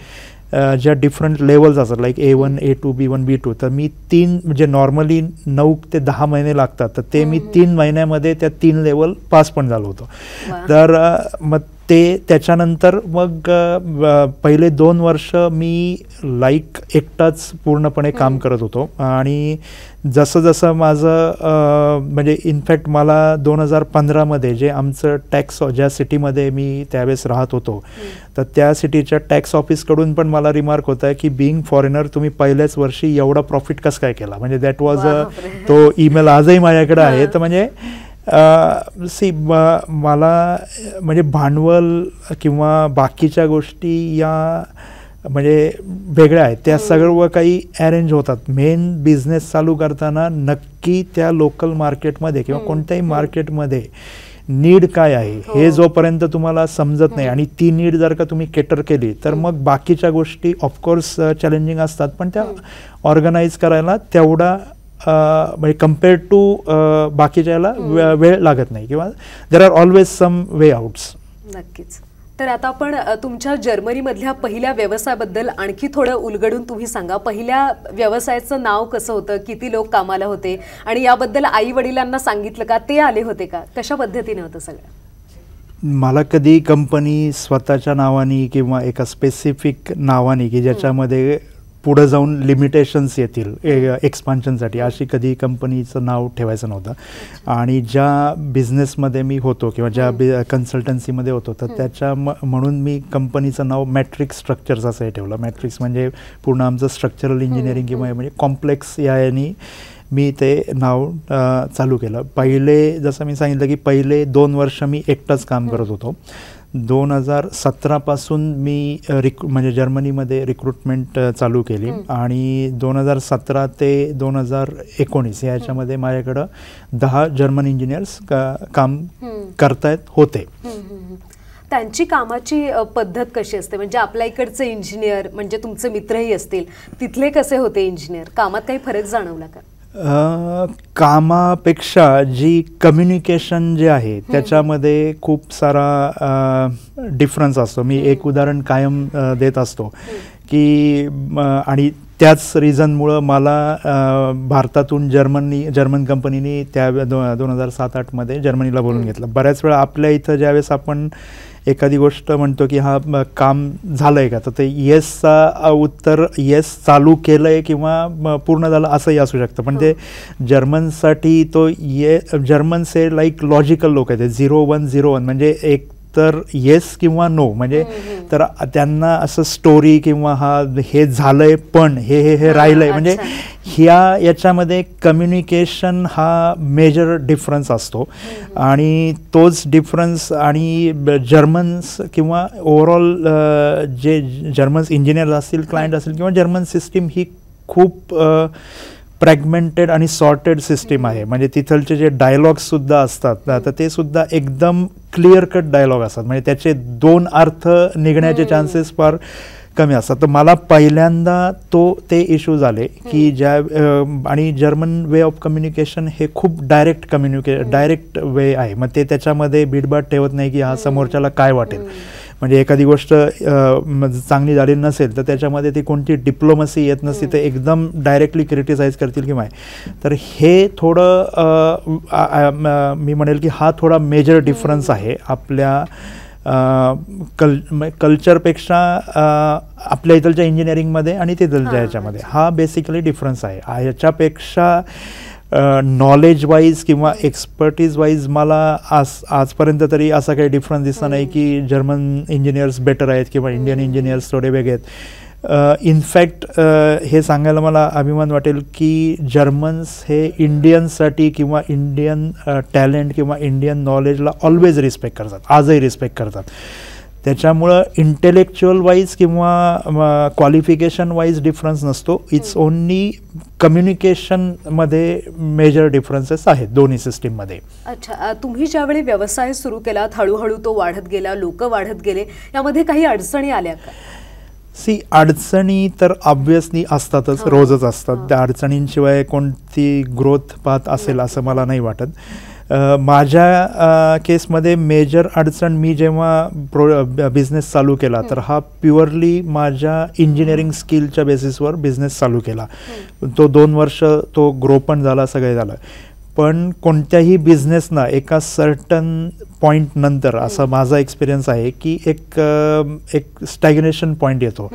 ज्या डिफरंट लेवल्स असतात like A1, A2, B1, B2, तर मी 3 म्हणजे नॉर्मली 9 ते 10 महिने लागतात, तर ते मी 3 महिन्यामध्ये त्या 3 लेवल पास पण झालो होतो. तर मग ते त्याच्यानंतर मग पहिले 2 वर्ष मी लाईक एकटाच पूर्णपणे काम करत होतो. आणि जसं जसं माझं म्हणजे इनफॅक्ट मला 2015मध्ये जे आमचं टॅक्स ज्या सिटीमध्ये मी त्यावेळेस राहत होतो, तर त्या सिटीच्या टॅक्स ऑफिसकडून पण मला रिमार्क होता की बिईंग फॉरेनर तुम्ही पहिल्याच वर्षी एवढा प्रॉफिट कसं काय केला. म्हणजे दॅट वॉज तो ईमेल आजही माझ्याकडे आहे. तर म्हणजे मला म्हणजे भांडवल किंवा बाकीच्या गोष्टी या म्हणजे वेगळ्या आहेत, त्या सर्व काही अरेंज होतात. मेन बिझनेस चालू करताना नक्की त्या लोकल मार्केटमध्ये किंवा कोणत्याही मार्केटमध्ये नीड काय आहे हे जोपर्यंत तुम्हाला समजत नाही आणि ती नीड जर का तुम्ही केटर केली तर मग बाकीच्या गोष्टी ऑफकोर्स चॅलेंजिंग असतात, पण त्या ऑर्गनाईज करायला तेवढा म्हणजे कम्पेअर्ड टू बाकीच्या याला वेळ लागत नाही किंवा there are always some way outs. नक्कीच. तर आता आपण तुमच्या जर्मनीमधल्या पहिल्या व्यवसायाबद्दल आणखी थोडं उलगडून तुम्ही सांगा. पहिल्या व्यवसायाचं नाव कसं होतं, किती लोक कामाला होते आणि याबद्दल आई वडिलांना सांगितलं का, ते आले होते का, कशा पद्धतीने होतं सगळं? मला कधी कंपनी स्वतःच्या नावाने किंवा एका स्पेसिफिक नावाने की ज्याच्यामध्ये पुढे जाऊन लिमिटेशन्स येतील एक्सपान्शनसाठी अशी कधी कंपनीचं नाव ठेवायचं नव्हतं. आणि ज्या बिझनेसमध्ये मी होतो किंवा ज्या कन्सल्टन्सीमध्ये होतो तर त्याच्या म्हणून मी कंपनीचं नाव मॅट्रिक्स स्ट्रक्चर्स असं ठेवलं. मॅट्रिक्स म्हणजे पूर्ण आमचं स्ट्रक्चरल इंजिनिअरिंग किंवा म्हणजे कॉम्प्लेक्स याने मी ते नाव चालू केलं. पहिले जसं मी सांगितलं की पहिले 2 वर्ष मी एकटाच काम करत होतो. 2017 पासून मी म्हणजे जर्मनीमध्ये रिक्रुटमेंट चालू केली आणि 2017 ते 2019 याच्यामध्ये माझ्याकडं 10 जर्मन इंजिनियर्स काम करतायत होते. त्यांची कामाची पद्धत कशी असते? म्हणजे आपल्या इकडचे इंजिनियर म्हणजे तुमचे मित्रही असतील, तिथले कसे होते इंजिनियर? कामात काही फरक जाणवला का? कामापेक्षा जी कम्युनिकेशन जे आहे त्याच्यामध्ये खूप सारा डिफरन्स असतो. मी एक उदाहरण कायम देत असतो की आणि त्याच रिझनमुळं मला भारतातून जर्मन कंपनीने त्या 2007-08मध्ये जर्मनीला बोलून घेतलं. बऱ्याच वेळा आपल्या इथं ज्यावेळेस आपण एखादी गोष्ट म्हणतो की हा काम झालं आहे का, तर ते येसचा उत्तर येस चालू केलं आहे किंवा पूर्ण झालं असंही असू शकतं. पण ते जर्मनसाठी तो जर्मन्स हे लाईक लॉजिकल लोक आहेत. 0101 म्हणजे एक तर येस किंवा नो म्हणजे तर त्यांना असं स्टोरी किंवा हे झालंय पण हे राहिलंय म्हणजे याच्यामध्ये कम्युनिकेशन हा मेजर डिफरन्स असतो. आणि तोच डिफरन्स आणि जर्मन्स किंवा ओव्हरऑल जे जर्मन्स इंजिनियर असतील, क्लायंट असतील किंवा जर्मन सिस्टीम ही खूप फ्रॅगमेंटेड आणि सॉर्टेड सिस्टीम आहे. म्हणजे तिथलचे जे डायलॉग्ससुद्धा असतात तर ते सुद्धा एकदम क्लिअर कट डायलॉग असतात. म्हणजे त्याचे 2 अर्थ निघण्याचे चान्सेस फार कमी असतात. तर मला पहिल्यांदा ते इश्यू झाले की आणि जर्मन वे ऑफ कम्युनिकेशन हे खूप डायरेक्ट वे आहे. मग ते त्याच्यामध्ये बीडबाट ठेवत नाही की हा समोरच्याला काय वाटेल. म्हणजे एखादी गोष्ट चांगली झाली नसेल तर त्याच्यामध्ये ती कोणती डिप्लोमसी येत नसती, तर एकदम डायरेक्टली क्रिटिसाइज करतील किंवा तर हे थोडं मी म्हणेल की हा थोडा मेजर डिफरन्स आहे आपल्या कल्चरपेक्षा आपल्या इथलच्या इंजिनिअरिंगमध्ये आणि तिथलच्या ह्याच्यामध्ये हा बेसिकली डिफरन्स आहे. ह्याच्यापेक्षा नॉलेज वाईज किंवा एक्सपर्टीज वाईज मला आजपर्यंत तरी असा काही डिफरन्स दिसला नाही की जर्मन इंजिनियर्स बेटर आहेत किंवा इंडियन इंजिनियर्स थोडे वेगळे आहेत. इनफॅक्ट हे सांगायला मला अभिमान वाटेल की जर्मन्स हे इंडियन्ससाठी किंवा इंडियन टॅलेंट किंवा इंडियन नॉलेजला ऑलवेज रिस्पेक्ट करतात, आजही रिस्पेक्ट करतात. त्याच्यामुळं इंटेलेक्च्युअल वाईज किंवा क्वालिफिकेशन वाईज डिफरन्स नसतो. इट्स ओनली कम्युनिकेशनमध्ये मेजर डिफरन्सेस आहेत दोन्ही सिस्टीममध्ये. अच्छा, तुम्ही ज्यावेळी व्यवसाय सुरू केलात हळूहळू तो वाढत गेला, लोक वाढत गेले, यामध्ये काही अडचणी आल्या का? अडचणी तर ऑब्व्हियसली असतातच, रोजच असतात. त्या अडचणींशिवाय कोणती ग्रोथ पाथ असेल असं मला नाही वाटत. माझ्या केसमध्ये मेजर अडचण, मी जेव्हा बिझनेस चालू केला तर हा प्युअरली माझ्या इंजिनिअरिंग स्किलच्या बेसिसवर बिझनेस चालू केला. तो 2 वर्ष तो ग्रो पण झाला, सगळे झालं. पण कोणत्याही बिझनेसना एका सर्टन पॉईंट नंतर, असा माझा एक्सपिरियन्स आहे की एक स्टॅग्नेशन पॉईंट येतो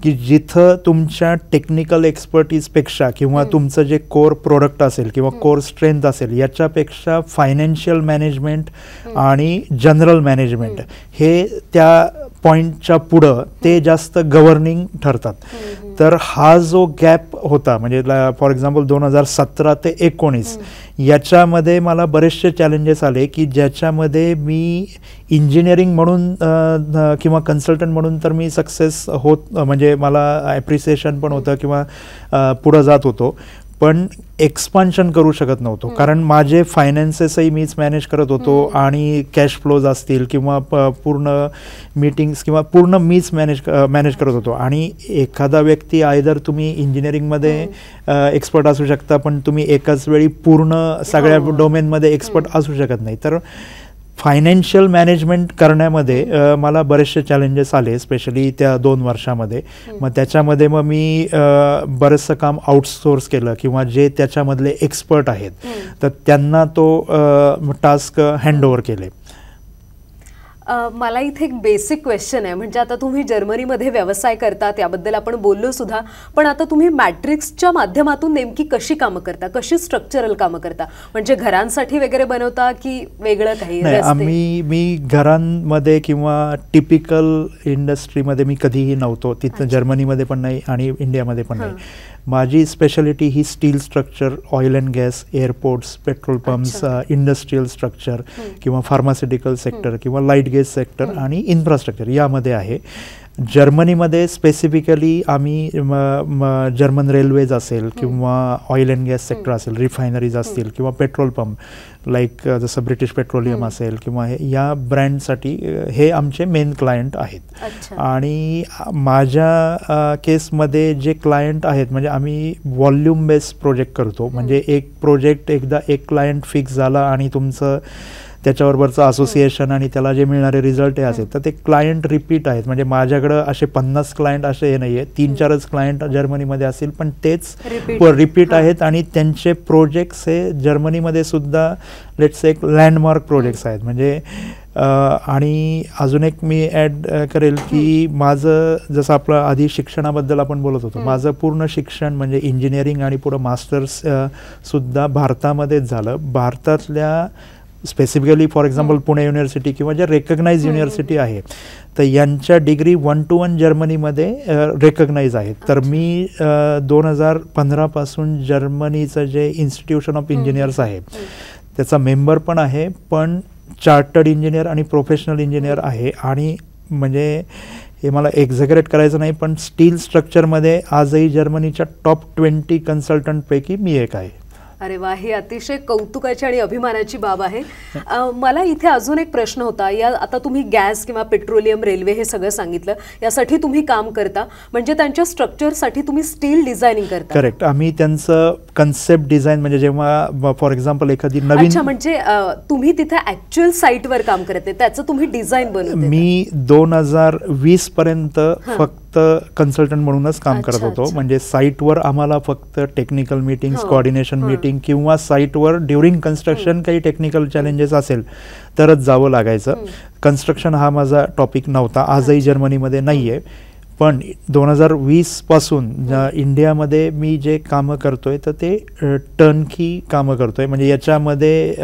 की जिथं तुमच्या टेक्निकल एक्सपर्टीजपेक्षा किंवा तुमचं जे कोर प्रोडक्ट असेल किंवा कोर स्ट्रेंथ असेल याच्यापेक्षा फायनान्शियल मॅनेजमेंट आणि जनरल मॅनेजमेंट हे त्या पॉईंटच्या पुढं ते जास्त गव्हर्निंग ठरतात. तर हा जो गॅप होता, म्हणजे फॉर एक्झाम्पल 2017 ते 2019 याच्यामध्ये मला बरेचसे चॅलेंजेस आले की ज्याच्यामध्ये मी इंजिनिअरिंग म्हणून किंवा कन्सल्टंट म्हणून तर मी सक्सेस म्हणजे मला ॲप्रिसिएशन पण होतं किंवा पुढं जात होतो, पण एक्सपान्शन करू शकत नव्हतो. कारण माझे फायनान्सेसही मीच मॅनेज करत होतो आणि कॅश फ्लोज असतील किंवा पूर्ण मीटिंग्स किंवा पूर्ण मीच मॅनेज करत होतो. आणि एखादा व्यक्ती आयदर तुम्ही इंजिनिअरिंगमध्ये एक्सपर्ट असू शकता, पण तुम्ही एकाच वेळी पूर्ण सगळ्या डोमेनमध्ये एक्सपर्ट असू शकत नाही. तर फायनान्शियल मॅनेजमेंट करण्यामध्ये मला बरेचसे चॅलेंजेस आले, स्पेशली त्या 2 वर्षामध्ये. मग त्याच्यामध्ये मी बरंचसं काम आउटसोर्स केलं किंवा जे त्याच्यामधले एक्सपर्ट आहेत तर त्यांना तो टास्क हँडओव्हर केले. मला इथे एक बेसिक क्वेश्चन आहे, म्हणजे आता तुम्ही जर्मनीमध्ये व्यवसाय करता, त्याबद्दल आपण बोललो सुद्धा, पण आता तुम्ही मॅट्रिक्सच्या माध्यमातून नेमकी कशी कामं करता, कशी स्ट्रक्चरल कामं करता? म्हणजे घरांसाठी वगैरे बनवता की वेगळं काही? मी घरांमध्ये किंवा टिपिकल इंडस्ट्रीमध्ये मी कधीही नव्हतो. तिथं जर्मनीमध्ये पण नाही आणि इंडियामध्ये पण नाही. माझी speciality he steel structure, oil and gas, airports, petrol pumps, industrial structure किंवा फार्मास्युटिकल सेक्टर किंवा लाईट गेज सेक्टर आणि इन्फ्रास्ट्रक्चर यामध्ये आहे. जर्मनीमध्ये स्पेसिफिकली आम्ही जर्मन रेल्वेज असेल किंवा ऑइल अँड गॅस सेक्टर असेल, रिफायनरीज असतील किंवा पेट्रोल पंप लाईक जसं ब्रिटिश पेट्रोलियम असेल किंवा या ब्रँडसाठी हे आमचे मेन क्लायंट आहेत. आणि माझ्या केसमध्ये जे क्लायंट आहेत, म्हणजे आम्ही व्हॉल्यूम बेस प्रोजेक्ट करतो. म्हणजे एक प्रोजेक्ट एकदा एक क्लायंट फिक्स झाला आणि तुमचं त्याच्याबरोबरचं असोसिएशन आणि त्याला जे मिळणारे रिझल्ट हे असेल तर ते क्लायंट रिपीट आहेत. म्हणजे माझ्याकडं असे 50 क्लायंट असे हे नाही आहे, 3-4च क्लायंट जर्मनीमध्ये असतील, पण तेच रिपीट आहेत आणि त्यांचे प्रोजेक्ट्स हे जर्मनीमध्ये सुद्धा लेट्स एक लँडमार्क प्रोजेक्ट्स आहेत. म्हणजे आणि अजून एक मी ॲड करेल की माझं, जसं आपलं आधी शिक्षणाबद्दल आपण बोलत होतो, माझं पूर्ण शिक्षण म्हणजे इंजिनिअरिंग आणि पुढं मास्टर्स सुद्धा भारतामध्येच झालं. भारतातल्या specifically for example Pune university किंवा ज्या रेकग्नाइज युनिव्हर्सिटी आहे तर यांच्या डिग्री 1-to-1 जर्मनीमध्ये रेकग्नाइज आहेत. तर मी 2015 पासून जर्मनीचं जे इन्स्टिट्यूशन ऑफ इंजिनियर्स आहे त्याचा मेंबर पण आहे, पण चार्टर्ड इंजिनियर आणि प्रोफेशनल इंजिनियर आहे. आणि म्हणजे हे मला एक्झॅगरेट करायचं नाही, पण स्टील स्ट्रक्चरमध्ये आजही जर्मनीच्या टॉप 20 कन्सल्टंटपैकी मी एक आहे. अरे वा, ही अतिशय कौतुकाची आणि अभिमानाची बाब आहे. मला इथे अजून एक प्रश्न होता. आता तुम्ही गॅस किंवा पेट्रोलियम, रेल्वे हे सगळं सांगितलं, यासाठी तुम्ही काम करता, म्हणजे त्यांच्या स्ट्रक्चरसाठी तुम्ही स्टील डिझायनिंग करता? करेक्ट. आम्ही त्यांचं कन्सेप्ट डिझाईन, म्हणजे जेव्हा फॉर एक्झाम्पल एखादी नवीन, अच्छा, म्हणजे तुम्ही तिथे ऍक्च्युअल साईटवर काम करते, त्याचं तुम्ही डिझाईन बनवते? मी 2020 पर्यंत फक्त कन्सल्टंट म्हणूनच काम करत होतो. म्हणजे साईटवर आम्हाला फक्त टेक्निकल मीटिंग्स, कोऑर्डिनेशन मीटिंग किंवा साईटवर ड्युरिंग कन्स्ट्रक्शन काही टेक्निकल चॅलेंजेस असेल तरच जावं लागायचं. कन्स्ट्रक्शन हा माझा टॉपिक नव्हता, आजही जर्मनीमध्ये नाही आहे. पण 2020 पासून इंडियामध्ये मी जे कामं करतोय तर ते टर्नकी कामं करतोय. म्हणजे याच्यामध्ये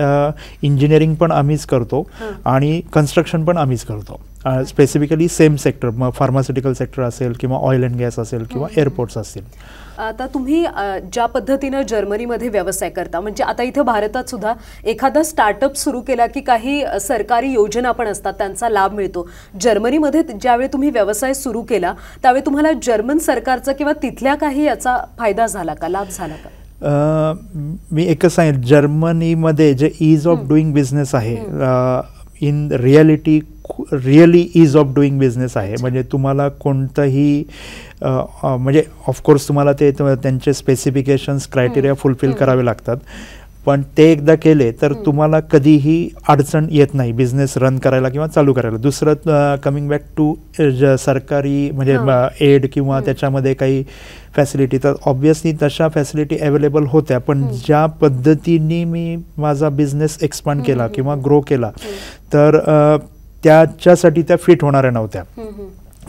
इंजिनिअरिंग पण आम्हीच करतो आणि कन्स्ट्रक्शन पण आम्हीच करतो. स्पेसिफिकली सेम सेक्टर, मग फार्मास्युटिकल सेक्टर असेल किंवा ऑइल अँड गॅस असेल किंवा एअरपोर्ट्स असतील. आता तुम्ही ज्या पद्धतीनं जर्मनीमध्ये व्यवसाय करता, म्हणजे आता इथे भारतात सुद्धा एखादा स्टार्टअप सुरू केला की काही सरकारी योजना पण असतात, त्यांचा लाभ मिळतो. जर्मनीमध्ये ज्यावेळी तुम्ही व्यवसाय सुरू केला त्यावेळी तुम्हाला जर्मन सरकारचा किंवा तिथल्या काही याचा फायदा झाला का, लाभ झाला का? मी एकच सांगेन, जर्मनीमध्ये जे ईज ऑफ डुईंग बिझनेस आहे, in really ease of doing business आहे. म्हणजे तुम्हाला कोणतंही म्हणजे ऑफकोर्स तुम्हाला ते त्यांचे स्पेसिफिकेशन्स क्रायटेरिया फुलफिल करावे लागतात, पण ते एकदा केले तर तुम्हाला कधीही अडचण येत नाही बिझनेस रन करायला किंवा चालू करायला. दुसरं, कमिंग बॅक टू सरकारी म्हणजे एड किंवा त्याच्यामध्ये काही फॅसिलिटी, तर ऑब्वियसली तशा फॅसिलिटी अवेलेबल होत्या, पण ज्या पद्धतीने मी माझा बिझनेस एक्सपांड केला किंवा ग्रो केला तर त्याच्यासाठी त्या फिट होणाऱ्या नव्हत्या.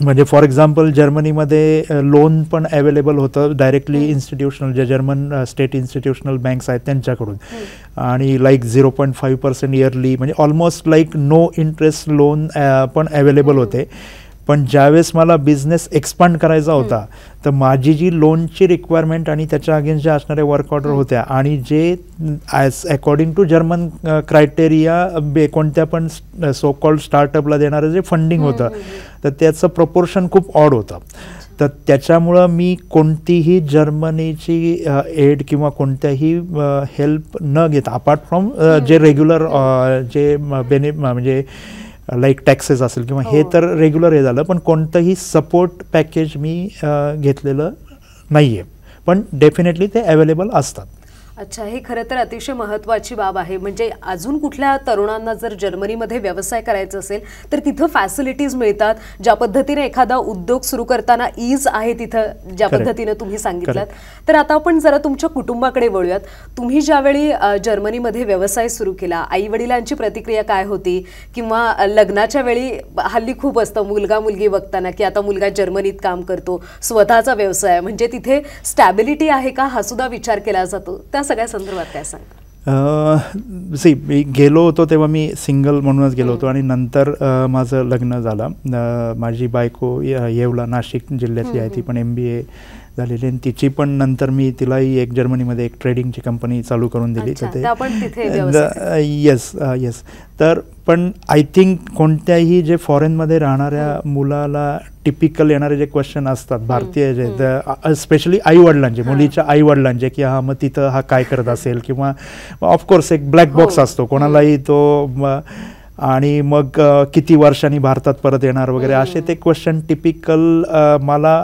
म्हणजे फॉर एक्झाम्पल जर्मनीमध्ये लोन पण अवेलेबल होतं डायरेक्टली इन्स्टिट्यूशनल, जे जर्मन स्टेट इन्स्टिट्यूशनल बँक्स आहेत त्यांच्याकडून, आणि लाईक 0.5% इयरली, म्हणजे almost like no interest loan पण अवेलेबल होते. पण ज्यावेळेस मला बिझनेस एक्सपांड करायचा होता तर माझी जी लोनची रिक्वायरमेंट आणि त्याच्या अगेन्स्ट ज्या असणाऱ्या वर्क ऑर्डर होत्या आणि जे अकॉर्डिंग टू जर्मन क्रायटेरिया कोणत्या पण सो कॉल्ड स्टार्टअपला देणारं जे फंडिंग होतं तर त्याचं प्रपोर्शन खूप ऑड होतं. तर त्याच्यामुळं मी कोणतीही जर्मनीची एड किंवा कोणत्याही हेल्प न घेता, अपार्ट फ्रॉम जे रेग्युलर जे म्हणजे लाईक टॅक्सेस असेल किंवा हे तर रेग्युलर हे झालं, पण कोणतंही सपोर्ट पॅकेज मी घेतलेलं नाही आहे, पण डेफिनेटली ते अवेलेबल असतात. अच्छा, हे खरं तर अतिशय महत्त्वाची बाब आहे. म्हणजे अजून कुठल्या तरुणांना जर जर्मनीमध्ये व्यवसाय करायचा असेल तर तिथं फॅसिलिटीज मिळतात. ज्या पद्धतीने एखादा उद्योग सुरू करताना ईज आहे तिथं, ज्या पद्धतीने तुम्ही सांगितलं. तर आता आपण जरा तुमच्या कुटुंबाकडे वळूयात. तुम्ही ज्यावेळी जर्मनीमध्ये व्यवसाय सुरू केला, आई वडिलांची प्रतिक्रिया काय होती? किंवा लग्नाच्या वेळी हल्ली खूप असतं मुलगा मुलगी बघताना की आता मुलगा जर्मनीत काम करतो, स्वतःचा व्यवसाय, म्हणजे तिथे स्टॅबिलिटी आहे का हा सुद्धा विचार केला जातो. त्या सगळ्या संदर्भात काय सांगा? मी गेलो होतो तेव्हा मी सिंगल म्हणूनच गेलो होतो आणि नंतर माझं लग्न झालं. माझी बायको येवला नाशिक जिल्ह्यातली आहे, ती पण MBA झालेली, आणि तिची पण नंतर मी तिलाही एक जर्मनीमध्ये एक ट्रेडिंगची कंपनी चालू करून दिली. येस. तर पण आय थिंक कोणत्याही जे फॉरेनमध्ये राहणाऱ्या मुलाला टिपिकल येणारे जे क्वेश्चन असतात भारतीय जे, स्पेशली आईवडिलांचे, मुलीच्या आईवडिलांचे, की हा मग तिथं हा काय करत असेल, किंवा ऑफकोर्स एक ब्लॅक बॉक्स असतो कोणालाही तो, आणि मग किती वर्षांनी भारतात परत येणार वगैरे असे ते क्वेश्चन टिपिकल मला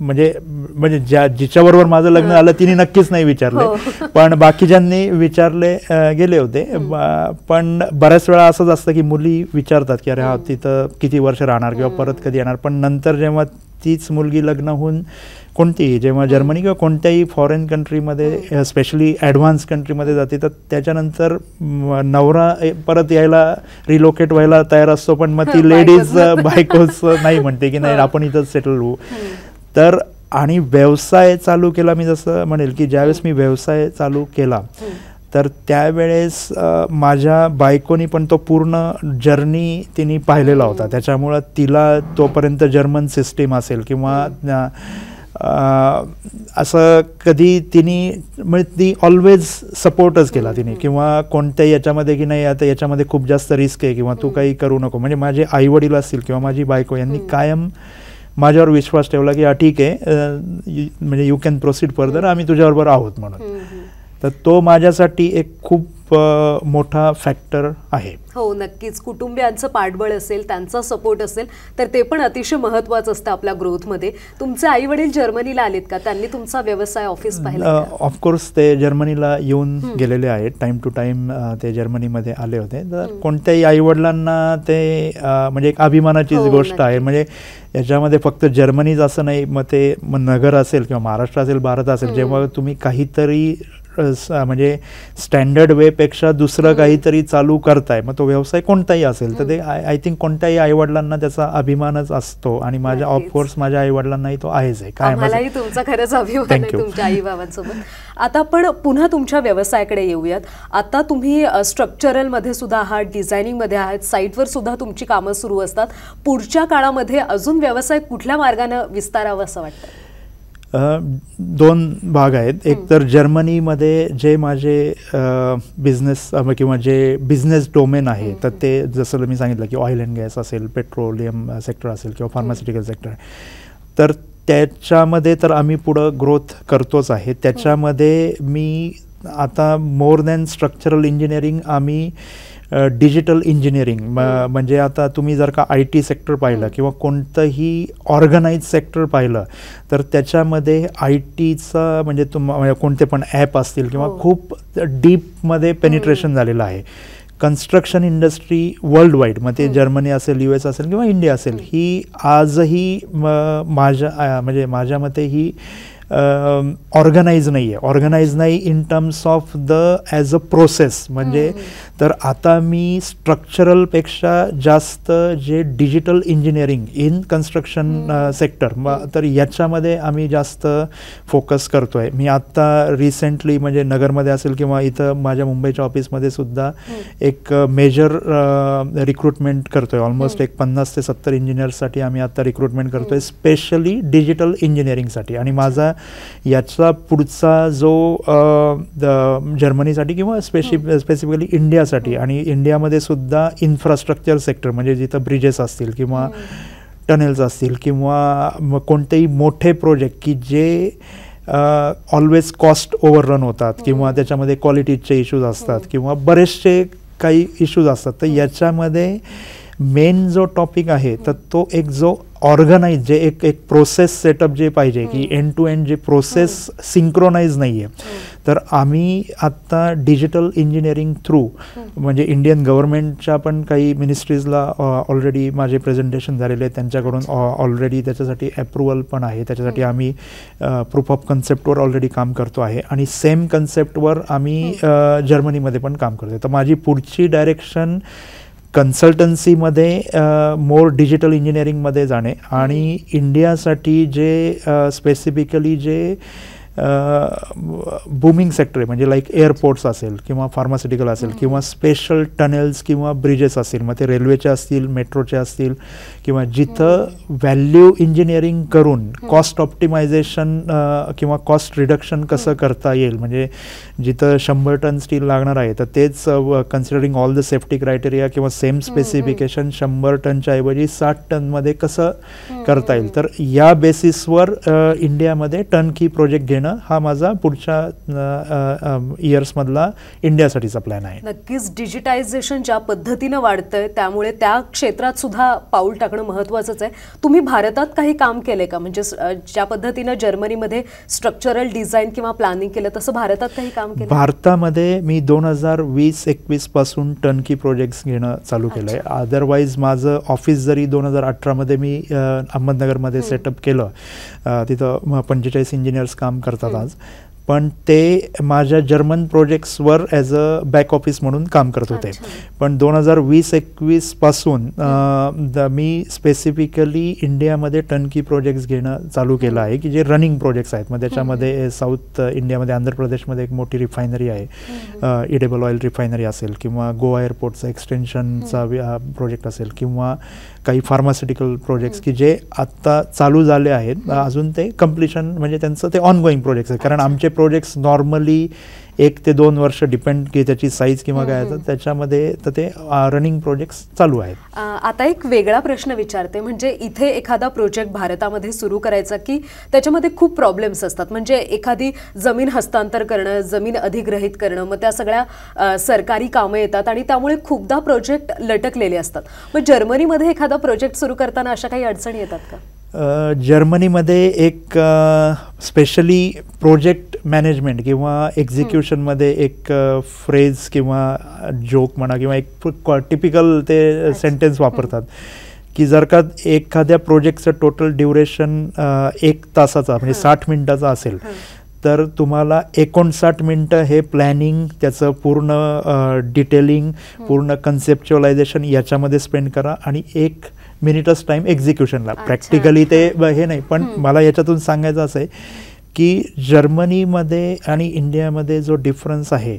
म्हणजे जिच्याबरोबर माझं लग्न झालं तिने नक्कीच नाही विचारले, पण बाकीच्यांनी विचारले गेले होते. पण बऱ्याच वेळा असंच असतं की मुली विचारतात की अरे हा तिथं किती वर्ष राहणार किंवा परत कधी येणार, पण नंतर जेव्हा तीच मुलगी लग्न होऊन कोणतीही जेव्हा जर्मनी किंवा कोणत्याही फॉरेन कंट्रीमध्ये, स्पेशली ॲडव्हान्स कंट्रीमध्ये जाते, तर त्याच्यानंतर नवरा परत यायला रिलोकेट व्हायला तयार असतो, पण मग ती लेडीज बायकोच नाही म्हणते की नाही आपण इथंच सेटल होऊ. तर आणि व्यवसाय चालू केला, मी जसं म्हणेल की ज्यावेळेस मी व्यवसाय चालू केला तर त्यावेळेस माझ्या बायकोनी पण तो पूर्ण जर्नी तिने पाहिलेला होता, त्याच्यामुळं तिला तोपर्यंत जर्मन सिस्टीम असेल किंवा असं कधी तिने म्हणजे ती ऑलवेज सपोर्टच केला तिने, किंवा कोणत्याही याच्यामध्ये की नाही आता याच्यामध्ये खूप जास्त रिस्क आहे किंवा तू काही करू नको. म्हणजे माझे आईवडील असतील किंवा माझी बायको यांनी कायम माझ्यावर विश्वास ठेवला की ठीक आहे, म्हणजे यू कॅन प्रोसीड फर्दर, आम्ही तुझ्याबरोबर आहोत म्हणून. तर तो माझ्यासाठी एक खूप मोठा फॅक्टर आहे. हो, नक्कीच. कुटुंबियांचं पाठबळ असेल, त्यांचा सपोर्ट असेल तर ते पण अतिशय महत्त्वाचं असतं आपल्या ग्रोथमध्ये. तुमचे आई वडील जर्मनीला आलेत का? त्यांनी तुमचा व्यवसाय ऑफिस पाहिला? ऑफकोर्स ते जर्मनीला येऊन गेलेले आहेत, टाइम टू टाइम ते जर्मनीमध्ये आले होते. तर कोणत्याही आई वडिलांना ते म्हणजे एक अभिमानाचीच गोष्ट आहे. म्हणजे याच्यामध्ये फक्त जर्मनीच असं नाही, मग ते नगर असेल किंवा महाराष्ट्र असेल, भारत असेल, जेव्हा तुम्ही काहीतरी म्हणजे स्टँडर्ड वेपेक्षा दुसरं काहीतरी चालू करताय, मग तो व्यवसाय कोणताही असेल तर ते आय थिंक कोणत्याही आईवडिलांना त्याचा अभिमानच असतो आणि माझ्या ऑफकोर्स माझ्या आईवडिलांनाही तो आहेच आहे. काय मलाही तुमचा खरंच अभिमान आहे तुमच्या आई बाबांसोबत. आता आपण पुन्हा तुमच्या व्यवसायाकडे येऊयात. आता तुम्ही स्ट्रक्चरल मध्ये सुद्धा आहात, डिझायनिंग मध्ये आहात, साईटवर सुद्धा तुमची कामं सुरू असतात. पुढच्या काळामध्ये अजून व्यवसाय कुठल्या मार्गाने विस्तारावा असं वाटतं? दोन भाग आहेत. एक तर जर्मनीमध्ये जे माझे बिझनेस किंवा जे बिझनेस डोमेन आहे तर ते जसं मी सांगितलं की ऑइल अँड गॅस असेल, पेट्रोलियम सेक्टर असेल किंवा फार्मास्युटिकल सेक्टर आहे, तर त्याच्यामध्ये तर आम्ही पुढं ग्रोथ करतोच आहे. त्याच्यामध्ये मी आता मोर दॅन स्ट्रक्चरल इंजिनिअरिंग आम्ही डिजिटल इंजिनिअरिंग म्हणजे आता तुम्ही जर का IT सेक्टर पाहिलं किंवा कोणतंही ऑर्गनाइज सेक्टर पाहिलं तर त्याच्यामध्ये ITचा म्हणजे कोणते पण ॲप असतील किंवा खूप डीपमध्ये पेनिट्रेशन झालेलं आहे. कन्स्ट्रक्शन इंडस्ट्री वर्ल्ड वाईड, मग ते जर्मनी असेल, US असेल किंवा इंडिया असेल, ही आजही माझ्या मते ही ऑर्गनाइज नाही आहे. ऑर्गनाइज नाही in terms of the as a process. म्हणजे तर आता मी स्ट्रक्चरलपेक्षा जास्त जे digital engineering in construction sector तर याच्यामध्ये आम्ही जास्त फोकस करतो आहे. मी आत्ता रिसेंटली म्हणजे नगरमध्ये असेल किंवा इथं माझ्या मुंबईच्या ऑफिसमध्ये सुद्धा एक मेजर रिक्रुटमेंट करतो आहे. ऑलमोस्ट एक 50 ते 70 इंजिनियर्ससाठी आम्ही आता रिक्रुटमेंट करतो आहे, स्पेशली डिजिटल इंजिनिअरिंगसाठी. आणि माझा याचा पुढचा जो जर्मनीसाठी किंवा स्पेसिफिकली इंडियासाठी आणि इंडियामध्ये सुद्धा इन्फ्रास्ट्रक्चर सेक्टर म्हणजे जिथं ब्रिजेस असतील किंवा टनेल्स असतील किंवा कोणतेही मोठे प्रोजेक्ट की जे ऑलवेज कॉस्ट ओव्हररन होतात किंवा त्याच्यामध्ये क्वालिटीचे इश्यूज असतात किंवा बरेचसे काही इश्यूज असतात, तर याच्यामध्ये मेन जो टॉपिक आहे तर तो एक जो ऑर्गनाइज जे एक प्रोसेस सेटअप जे पाहिजे की एंड टू एंड जे प्रोसेस सिंक्रोनाइज नाही आहे, तर आम्ही आत्ता डिजिटल इंजिनिअरिंग थ्रू म्हणजे इंडियन गव्हर्नमेंटच्या पण काही मिनिस्ट्रीजला ऑलरेडी माझे प्रेझेंटेशन झालेले आहेत, त्यांच्याकडून ऑलरेडी त्याच्यासाठी अप्रुव्हल पण आहे. त्याच्यासाठी आम्ही प्रूफ ऑफ कन्सेप्टवर ऑलरेडी काम करतो आहे आणि सेम कन्सेप्टवर आम्ही जर्मनीमध्ये पण काम करतो. तर माझी पुढची डायरेक्शन कन्सल्टन्सीमध्ये मोर डिजिटल इंजिनिअरिंगमध्ये जाणे आणि इंडियासाठी जे स्पेसिफिकली जे बूमिंग सेक्टर आहे म्हणजे लाईक एअरपोर्ट्स असेल किंवा फार्मास्युटिकल असेल किंवा स्पेशल टनेल्स किंवा ब्रिजेस असतील, मग ते रेल्वेचे असतील, मेट्रोचे असतील किंवा जिथं व्हॅल्यू इंजिनिअरिंग करून कॉस्ट ऑप्टिमायझेशन किंवा कॉस्ट रिडक्शन कसं करता येईल. म्हणजे जिथं 100 टन स्टील लागणार आहे तर तेच considering all the safety criteria किंवा सेम स्पेसिफिकेशन 100 टनच्या ऐवजी 60 टनमध्ये कसं करता येईल. तर या बेसिसवर इंडियामध्ये टर्नकी प्रोजेक्ट घेणं हा माझा पुढच्या इयर्समधला इंडियासाठीचा प्लॅन आहे. नक्कीच डिजिटायझेशन ज्या पद्धतीनं वाढतंय त्यामुळे त्या क्षेत्रात सुद्धा पाऊल टाकणं महत्त्वाचंच आहे. तुम्ही भारतात काही काम केलंय का? म्हणजे ज्या पद्धतीनं जर्मनीमध्ये स्ट्रक्चरल डिझाईन किंवा प्लॅनिंग केलं तसं भारतात काही काम केलं? भारतामध्ये मी 2020-21 पासून टर्नकी प्रोजेक्ट्स घेणं चालू केलंय. अदरवाईज माझं ऑफिस जरी 2018मध्ये मी अहमदनगरमध्ये सेटअप केलं, तिथं 45 इंजिनियर्स काम करतात आज, पण ते माझ्या जर्मन प्रोजेक्ट्सवर ॲज अ बॅक ऑफिस म्हणून काम करत होते. पण 2020-21 पासून मी स्पेसिफिकली इंडियामध्ये टर्नकी प्रोजेक्ट्स घेणं चालू केलं आहे की जे रनिंग प्रोजेक्ट्स आहेत. मग त्याच्यामध्ये साऊथ इंडियामध्ये आंध्र प्रदेशमध्ये एक मोठी रिफायनरी आहे, इडेबल ऑइल रिफायनरी असेल किंवा गोवा एअरपोर्टचा एक्सटेन्शनचा प्रोजेक्ट असेल किंवा काही फार्मास्युटिकल प्रोजेक्ट्स की जे आत्ता चालू झाले आहेत, अजून ते कम्प्लिशन म्हणजे त्यांचं ते ऑनगोईंग प्रोजेक्ट्स आहेत. कारण आमचे प्रोजेक्ट्स नॉर्मली 1 ते 2 वर्ष डिपेंड की त्याची साईज किंवा काय आहे, त्याच्यामध्ये तर ते रनिंग प्रोजेक्ट्स चालू आहेत. आता एक वेगळा प्रश्न विचारते, म्हणजे इथे एखादा प्रोजेक्ट भारतामध्ये सुरू करायचा की त्याच्यामध्ये खूप प्रॉब्लेम्स असतात. म्हणजे एखादी जमीन हस्तांतर करणं, जमीन अधिग्रहित करणं, मग त्या सगळ्या सरकारी कामं येतात आणि त्यामुळे खूपदा प्रोजेक्ट लटकलेले असतात. मग जर्मनीमध्ये एखादा प्रोजेक्ट सुरू करताना अशा काही अडचणी येतात का? जर्मनीमध्ये एक स्पेशली प्रोजेक्ट मॅनेजमेंट किंवा एक्झिक्युशनमध्ये एक फ्रेज किंवा जोक म्हणा किंवा एक टिपिकल ते सेंटेन्स वापरतात की जर का एखाद्या प्रोजेक्टचं टोटल ड्युरेशन 1 तासाचा म्हणजे 60 मिनिटाचा असेल तर तुम्हाला 59 मिनटं हे प्लॅनिंग, त्याचं पूर्ण डिटेलिंग, पूर्ण कन्सेप्च्युअलायझेशन याच्यामध्ये स्पेंड करा आणि 1 मिनिटच टाईम एक्झिक्युशनला. प्रॅक्टिकली ते हे नाही, पण मला याच्यातून सांगायचं असं आहे की जर्मनीमध्ये आणि इंडियामध्ये जो डिफरन्स आहे,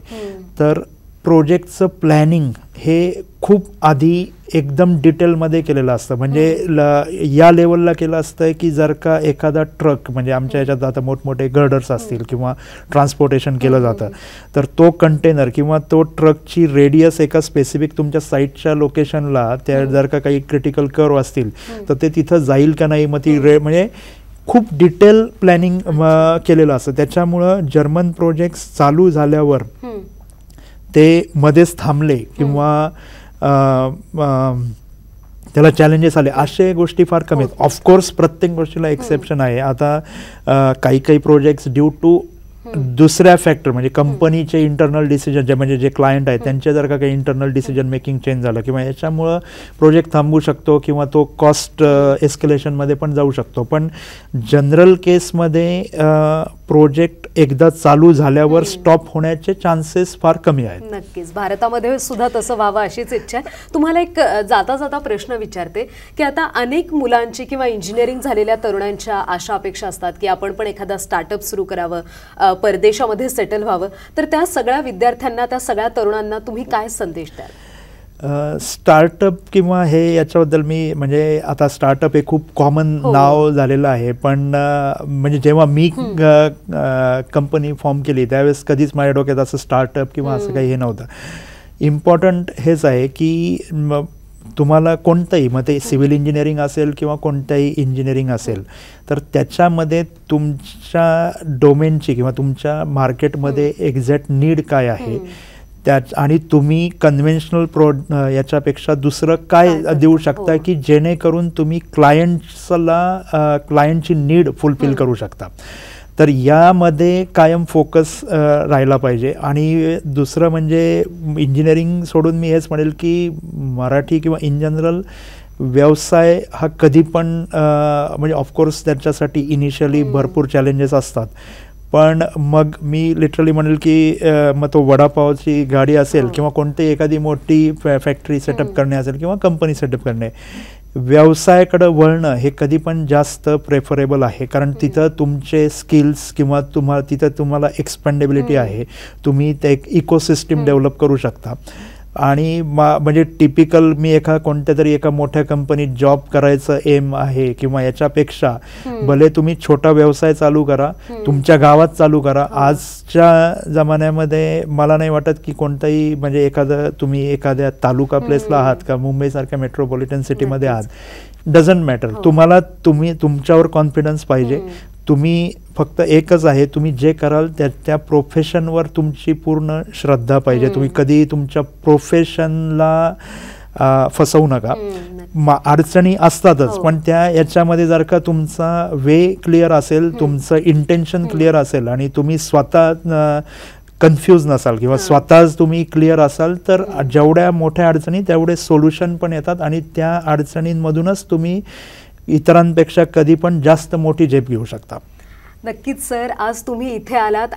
तर प्रोजेक्टचं प्लॅनिंग हे खूप आधी एकदम डिटेलमध्ये केलेलं असतं. म्हणजे या लेवलला केलं असतं की जर का एखादा ट्रक, म्हणजे आमच्या ह्याच्यात आता मोठमोठे गर्डर्स असतील किंवा ट्रान्सपोर्टेशन केलं जातं, तर तो कंटेनर किंवा तो ट्रकची रेडियस एका स्पेसिफिक तुमच्या साईटच्या लोकेशनला, त्या जर का काही क्रिटिकल कर्व असतील तर ते तिथं जाईल का नाही, मग ती म्हणजे खूप डिटेल प्लॅनिंग केलेलं असतं. त्याच्यामुळं जर्मन प्रोजेक्ट्स चालू झाल्यावर ते मध्येच थांबले किंवा त्याला चॅलेंजेस आले, अशा गोष्टी फार कमी आहेत. ऑफकोर्स प्रत्येक गोष्टीला एक्सेप्शन आहे. आता काही काही प्रोजेक्ट्स ड्यू टू दुसऱ्या फॅक्टर, म्हणजे कंपनीचे इंटरनल डिसिजन, म्हणजे जे क्लायंट आहेत त्यांचे जर का काही इंटरनल डिसिजन मेकिंग चेंज झालं किंवा याच्यामुळं प्रोजेक्ट थांबू शकतो किंवा तो कॉस्ट एस्केलेशनमध्ये पण जाऊ शकतो. पण जनरल केसमध्ये प्रोजेक्ट एकदा चालू झाल्यावर स्टॉप होण्याचे चान्सेस फार कमी आहेत. नक्कीच भारतामध्ये सुद्धा तसं व्हावं अशीच इच्छा आहे. तुम्हाला एक जाता जाता प्रश्न विचारते की आता अनेक मुलांची किंवा इंजिनिअरिंग झालेल्या तरुणांच्या आशा अपेक्षा असतात की आपण पण एखादा स्टार्टअप सुरू करावं, परदेशामध्ये सेटल व्हावं, तर त्या सगळ्या विद्यार्थ्यांना, त्या सगळ्या तरुणांना तुम्ही काय संदेश द्याल? स्टार्टअप किंवा हे याच्याबद्दल मी, म्हणजे आता स्टार्टअप हे खूप कॉमन नाव झालेलं आहे, पण म्हणजे जेव्हा मी कंपनी फॉर्म केली त्यावेळेस कधीच माझ्या डोक्यात असं स्टार्टअप किंवा असं काही हे नव्हतं. इम्पॉर्टंट हेच आहे की तुम्हाला कोणतंही, मग ते सिव्हिल इंजिनिअरिंग असेल किंवा कोणतंही इंजिनिअरिंग असेल, तर त्याच्यामध्ये तुमच्या डोमेनची किंवा तुमच्या मार्केटमध्ये एक्झॅक्ट नीड काय आहे आणि तुम्ही कन्व्हेन्शनल याच्यापेक्षा दुसरं काय देऊ शकता की जेणेकरून तुम्ही क्लायंटची नीड फुलफिल करू शकता. तर यामध्ये कायम फोकस राहिला पाहिजे. आणि दुसरं म्हणजे इंजिनिअरिंग सोडून मी हेच म्हणेल की मराठी किंवा इन जनरल व्यवसाय हा कधी पण, म्हणजे ऑफकोर्स त्याच्यासाठी इनिशियली भरपूर चॅलेंजेस असतात, पण मग मी लिटरली म्हणेल की मग तो वडापावची गाडी असेल किंवा कोणतीही एखादी मोठी फॅक्टरी सेटअप करणे असेल किंवा कंपनी सेटअप करणे, व्यवसायाकडे वळणं हे कधी पण जास्त प्रेफरेबल आहे. कारण तिथं तुमचे स्किल्स किंवा तिथं तुम्हाला एक्सपेंडेबिलिटी आहे, तुम्ही ते एक इकोसिस्टम डेव्हलप करू शकता. आणि म्हणजे टिपिकल मी कोणत्या तरी एका मोठ्या कंपनीत जॉब करायचं एम आहे किंवा याच्यापेक्षा भले तुम्ही छोटा व्यवसाय चालू करा, तुमच्या गावात चालू करा. आजच्या जमान्यामध्ये मला नाही वाटत की कोणताही, म्हणजे तुम्ही एखाद्या तालुका प्लेसला आहात का मुंबईसारख्या मेट्रोपॉलिटन सिटीमध्ये आहात, डझंट मॅटर. तुमच्यावर कॉन्फिडन्स पाहिजे. तुम्ही फक्त एकच आहे, तुम्ही जे कराल त्या प्रोफेशनवर तुमची पूर्ण श्रद्धा पाहिजे. तुम्ही कधी तुमच्या प्रोफेशनला फसवू नका. अडचणी असतातच, पण याच्यामध्ये जर का तुमचा वे क्लिअर असेल, तुमचं इंटेन्शन क्लिअर असेल आणि तुम्ही स्वतः कन्फ्यूज नसाल किंवा स्वतःच तुम्ही क्लिअर असाल, तर जेवढ्या मोठ्या अडचणी तेवढे सोल्युशन पण येतात आणि त्या अडचणींमधूनच तुम्ही इतरांपेक्षा कधी पण जास्त मोठी झेप घेऊ शकता. नक्कीच सर, आज तुम्ही इथे आलात